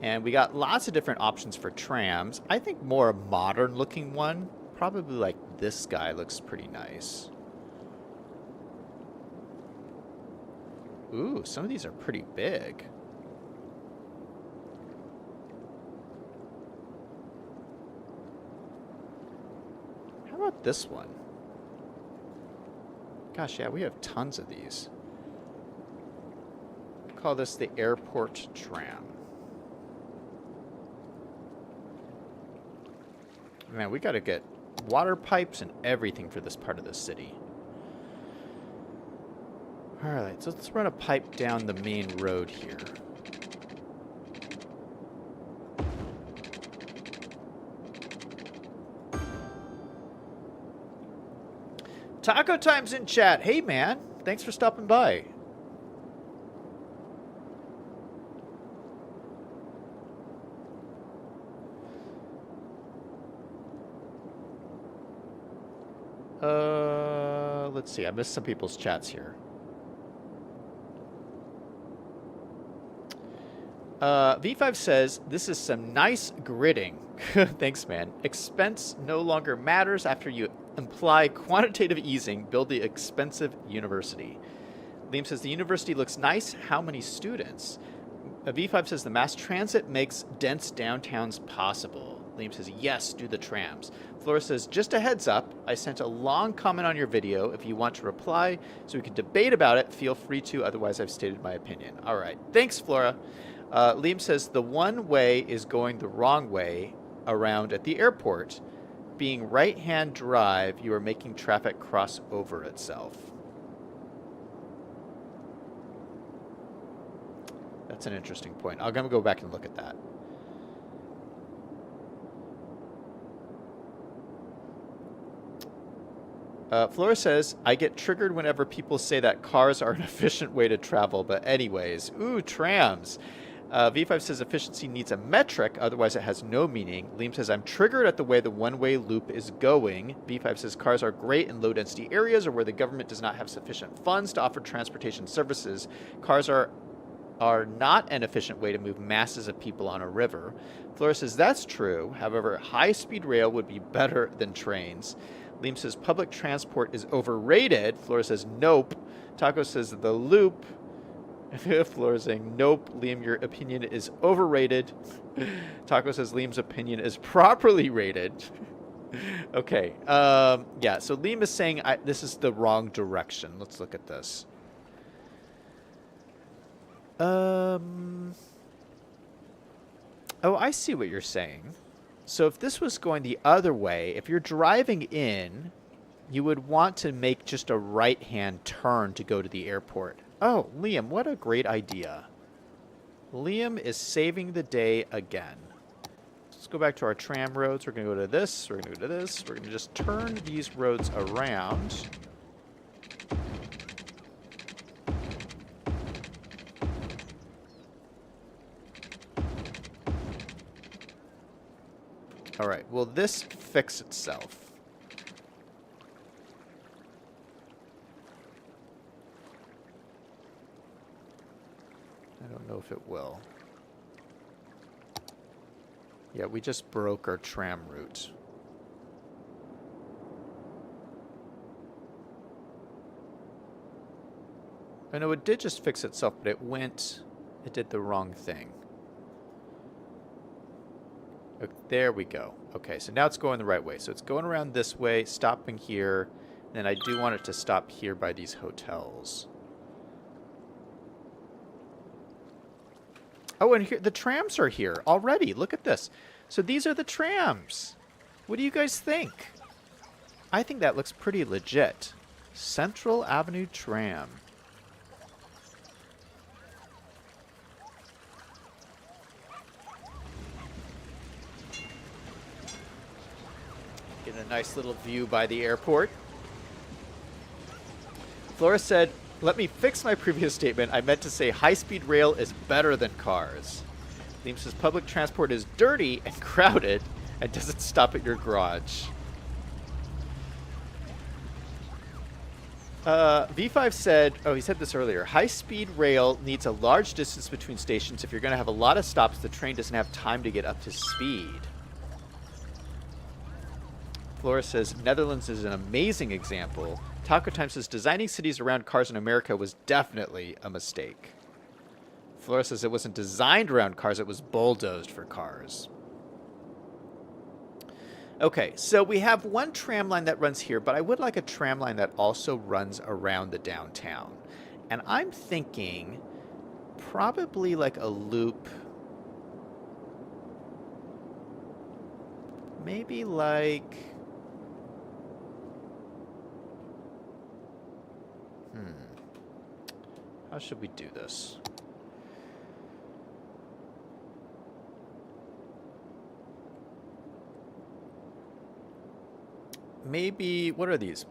and we got lots of different options for trams. I think more a modern looking one, probably like this guy looks pretty nice. Ooh, some of these are pretty big. How about this one? Gosh, yeah, we have tons of these. Call this the airport tram. Man, we gotta get water pipes and everything for this part of the city. Alright, so let's run a pipe down the main road here. Taco Time's in chat. Hey, man. Thanks for stopping by. Let's see. I missed some people's chats here. V5 says, this is some nice gridding. Thanks, man. Expense no longer matters after you imply quantitative easing. Build the expensive university. Liam says, the university looks nice. How many students? V5 says, the mass transit makes dense downtowns possible. Liam says, yes, do the trams. Flora says, just a heads up. I sent a long comment on your video. If you want to reply so we can debate about it, feel free to. Otherwise, I've stated my opinion. All right. Thanks, Flora. Liam says, the one way is going the wrong way around at the airport. Being right-hand drive, you are making traffic cross over itself. That's an interesting point. I'm going to go back and look at that. Flora says, I get triggered whenever people say that cars are an efficient way to travel. But anyways, ooh, trams. V5 says efficiency needs a metric, otherwise it has no meaning. Liam says, I'm triggered at the way the one-way loop is going. V5 says cars are great in low-density areas or where the government does not have sufficient funds to offer transportation services. Cars are not an efficient way to move masses of people on a river. Flora says, that's true. However, high-speed rail would be better than trains. Liam says, public transport is overrated. Flora says, nope. Taco says, the loop... Flora saying, nope, Liam, your opinion is overrated. Taco says Liam's opinion is properly rated. Okay. Yeah, so Liam is saying this is the wrong direction. Let's look at this. Oh, I see what you're saying. So if this was going the other way, if you're driving in, you would want to make just a right-hand turn to go to the airport. Oh, Liam, what a great idea. Liam is saving the day again. Let's go back to our tram roads. We're going to go to this. We're going to go to this. We're going to just turn these roads around. All right, will this fix itself? don't know if it will. Yeah, we just broke our tram route. I know it did just fix itself, but it did the wrong thing. Okay, there we go. Okay, so now it's going the right way. So it's going around this way, stopping here, and then I do want it to stop here by these hotels. Oh, and here, the trams are here already. Look at this. So these are the trams. What do you guys think? I think that looks pretty legit. Central Avenue Tram. Get a nice little view by the airport. Flora said, "Let me fix my previous statement. I meant to say high-speed rail is better than cars." Liam says public transport is dirty and crowded and doesn't stop at your garage. V5 said, oh, he said this earlier, high-speed rail needs a large distance between stations. If you're going to have a lot of stops, the train doesn't have time to get up to speed. Flora says, Netherlands is an amazing example. Taco Time says, designing cities around cars in America was definitely a mistake. Flora says it wasn't designed around cars, it was bulldozed for cars. Okay, so we have one tram line that runs here, but I would like a tram line that also runs around the downtown. And I'm thinking probably like a loop. Maybe like... How should we do this? Maybe, what are these?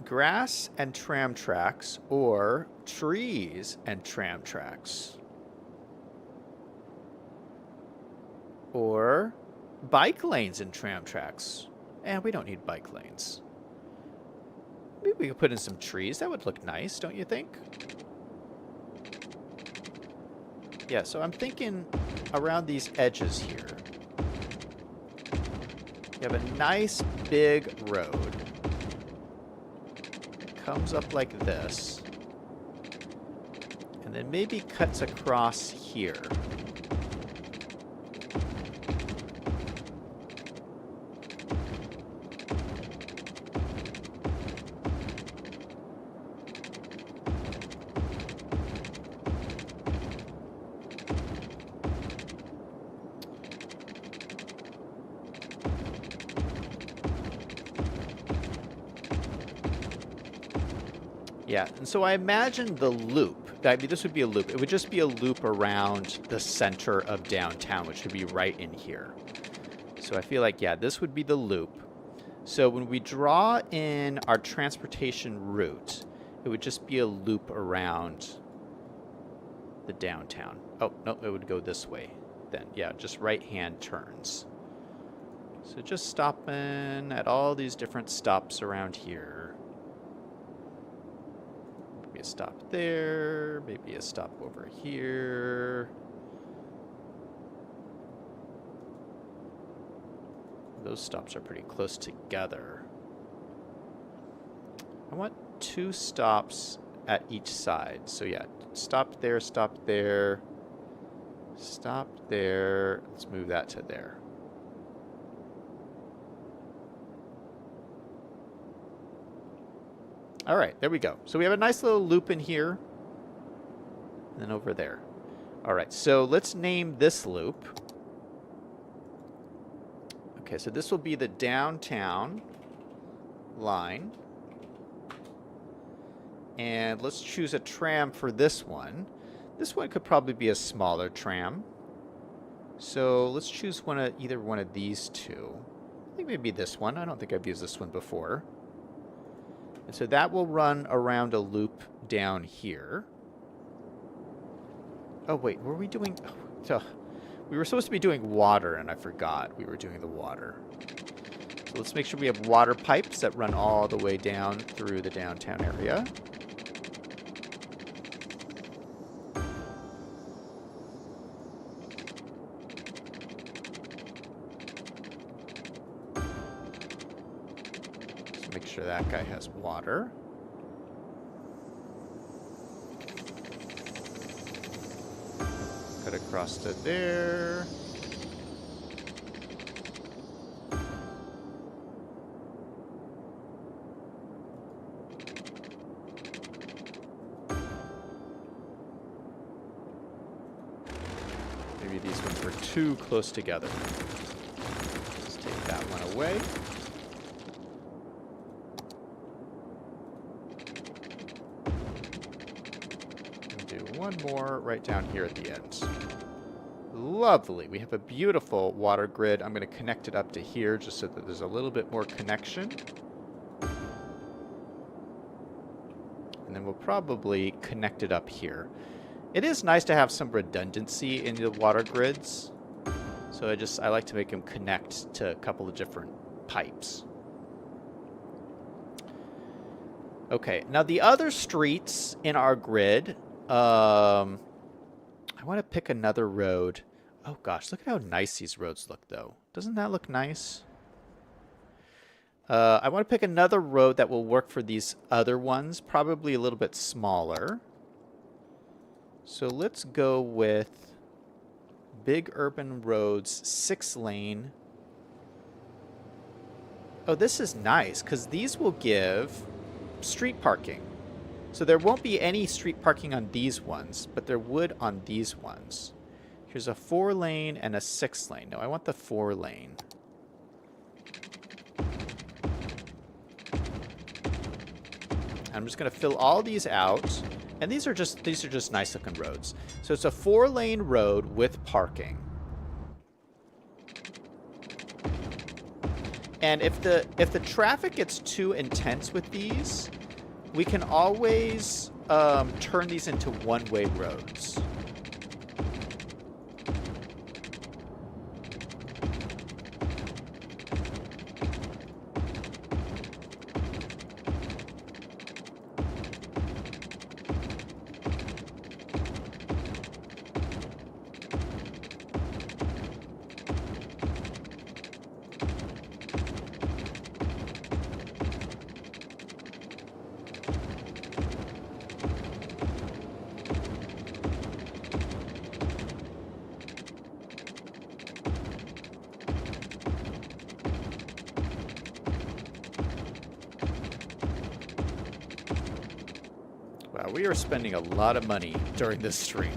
Grass and tram tracks, or trees and tram tracks. Or bike lanes and tram tracks. And we don't need bike lanes. Maybe we could put in some trees. That would look nice, don't you think? Yeah, so I'm thinking around these edges here. You have a nice big road. It comes up like this. And then maybe cuts across here. Yeah, and so I imagine the loop, I mean, this would be a loop. It would just be a loop around the center of downtown, which would be right in here. So I feel like, yeah, this would be the loop. So when we draw in our transportation route, it would just be a loop around the downtown. Oh, no, it would go this way then. Yeah, just right-hand turns. So just stopping at all these different stops around here. Maybe a stop there, maybe a stop over here. Those stops are pretty close together. I want 2 stops at each side. So yeah, stop there, stop there, stop there. Let's move that to there. All right, there we go. So we have a nice little loop in here. And then over there. All right, so let's name this loop. Okay, so this will be the downtown line. And let's choose a tram for this one. This one could probably be a smaller tram. So let's choose either one of these two. I think maybe this one. I don't think I've used this one before. And so that will run around a loop down here. Oh, wait, were we doing... Oh, we were supposed to be doing water, and I forgot we were doing the water. So let's make sure we have water pipes that run all the way down through the downtown area. that guy has water. Cut across to there. Maybe these ones were too close together. Let's take that one away. One more right down here at the end. Lovely. We have a beautiful water grid. I'm going to connect it up to here just so that there's a little bit more connection. And then we'll probably connect it up here. It is nice to have some redundancy in the water grids. So I like to make them connect to a couple of different pipes. Okay, now the other streets in our grid, I want to pick another road. Oh gosh, look at how nice these roads look though. Doesn't that look nice? I want to pick another road that will work for these other ones, probably a little bit smaller. So let's go with big urban roads, 6-lane. Oh, this is nice because these will give street parking. So there won't be any street parking on these ones, but there would on these ones. Here's a 4-lane and a 6-lane. No, I want the 4-lane. I'm just going to fill all these out, and these are just nice looking roads. So it's a 4-lane road with parking. And if the traffic gets too intense with these, we can always turn these into one-way roads. Wow, we are spending a lot of money during this stream.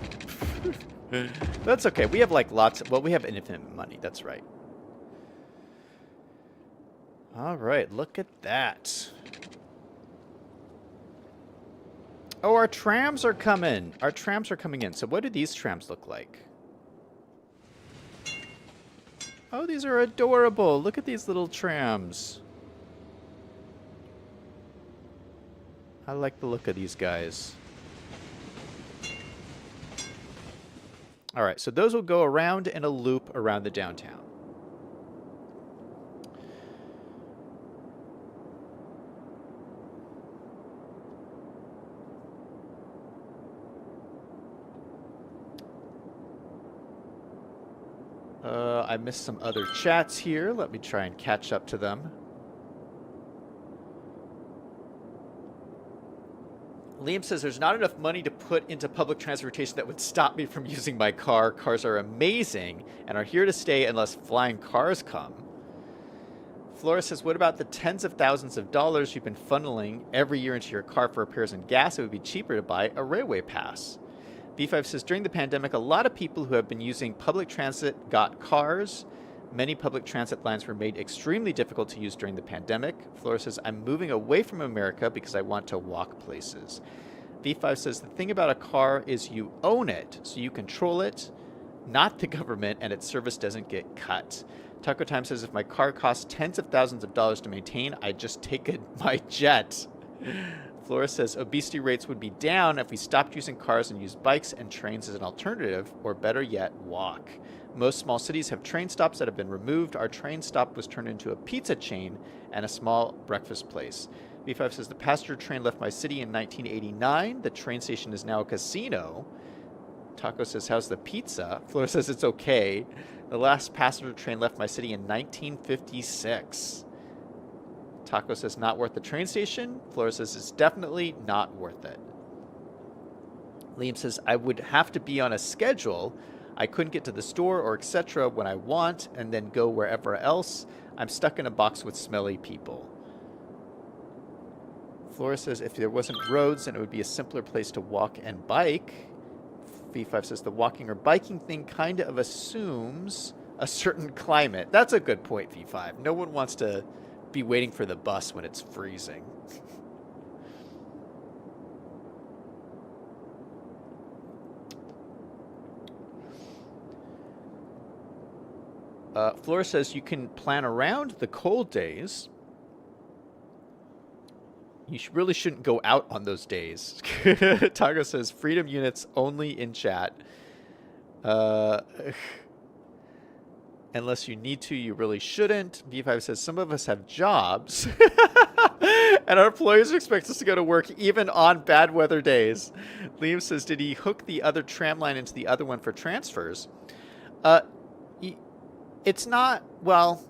That's okay. We have like lots of, well, we have infinite money. That's right. All right, look at that. Oh, our trams are coming. Our trams are coming in. So what do these trams look like? Oh, these are adorable. Look at these little trams. I like the look of these guys. All right, so those will go around in a loop around the downtown. I missed some other chats here. Let me try and catch up to them. Liam says there's not enough money to put into public transportation that would stop me from using my car. Cars are amazing and are here to stay unless flying cars come. Flora says, what about the tens of thousands of dollars you've been funneling every year into your car for repairs and gas? It would be cheaper to buy a railway pass. B5 says, during the pandemic, a lot of people who have been using public transit got cars. Many public transit lines were made extremely difficult to use during the pandemic. Flora says, I'm moving away from America because I want to walk places. V5 says, the thing about a car is you own it, so you control it, not the government, and its service doesn't get cut. Taco Time says, if my car costs tens of thousands of dollars to maintain, I'd just take my jet. Flora says, obesity rates would be down if we stopped using cars and used bikes and trains as an alternative, or better yet, walk. Most small cities have train stops that have been removed. Our train stop was turned into a pizza chain and a small breakfast place. B5 says, the passenger train left my city in 1989. The train station is now a casino. Taco says, how's the pizza? Flora says, it's okay. The last passenger train left my city in 1956. Taco says not worth the train station. Flora says it's definitely not worth it. Liam says I would have to be on a schedule. I couldn't get to the store or etc. when I want and then go wherever else. I'm stuck in a box with smelly people. Flora says if there wasn't roads, then it would be a simpler place to walk and bike. V5 says the walking or biking thing kind of assumes a certain climate. That's a good point, V5. No one wants to be waiting for the bus when it's freezing. Flora says you can plan around the cold days. You really shouldn't go out on those days. Tago says freedom units only in chat. Unless you need to, you really shouldn't. V5 says some of us have jobs. And our employers expect us to go to work even on bad weather days. Liam says, did he hook the other tram line into the other one for transfers? It's not, well,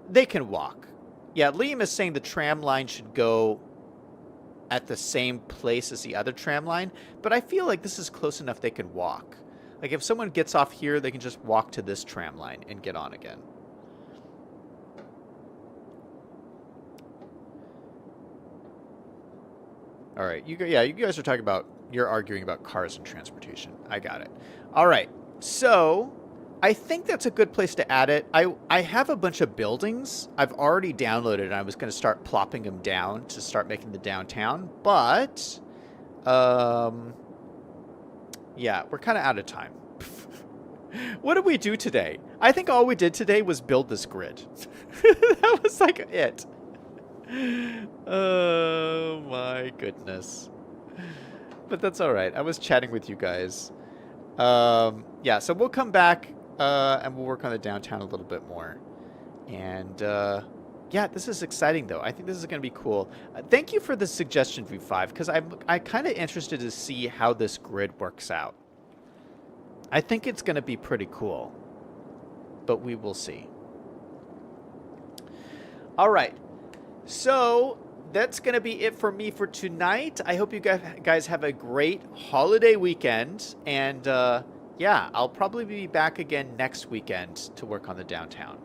they can walk. Yeah, Liam is saying the tram line should go at the same place as the other tram line, but I feel like this is close enough they can walk. Like if someone gets off here, they can just walk to this tram line and get on again. All right, you guys are talking about, you're arguing about cars and transportation. I got it. All right, so I think that's a good place to add it. I have a bunch of buildings I've already downloaded, and I was going to start plopping them down to start making the downtown, but yeah, we're kind of out of time. What did we do today? I think all we did today was build this grid. That was like it. Oh my goodness. But that's all right. I was chatting with you guys. Yeah, so we'll come back and we'll work on the downtown a little bit more. And yeah, this is exciting though. I think this is going to be cool. Thank you for the suggestion, V5, because I'm kind of interested to see how this grid works out. I think it's going to be pretty cool, but we will see. All right, so that's going to be it for me for tonight. I hope you guys have a great holiday weekend, and yeah, I'll probably be back again next weekend to work on the downtown.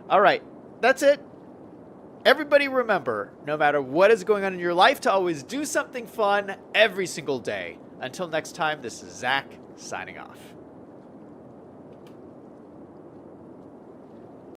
All right, that's it. Everybody remember, no matter what is going on in your life, to always do something fun every single day. Until next time, this is Zach signing off.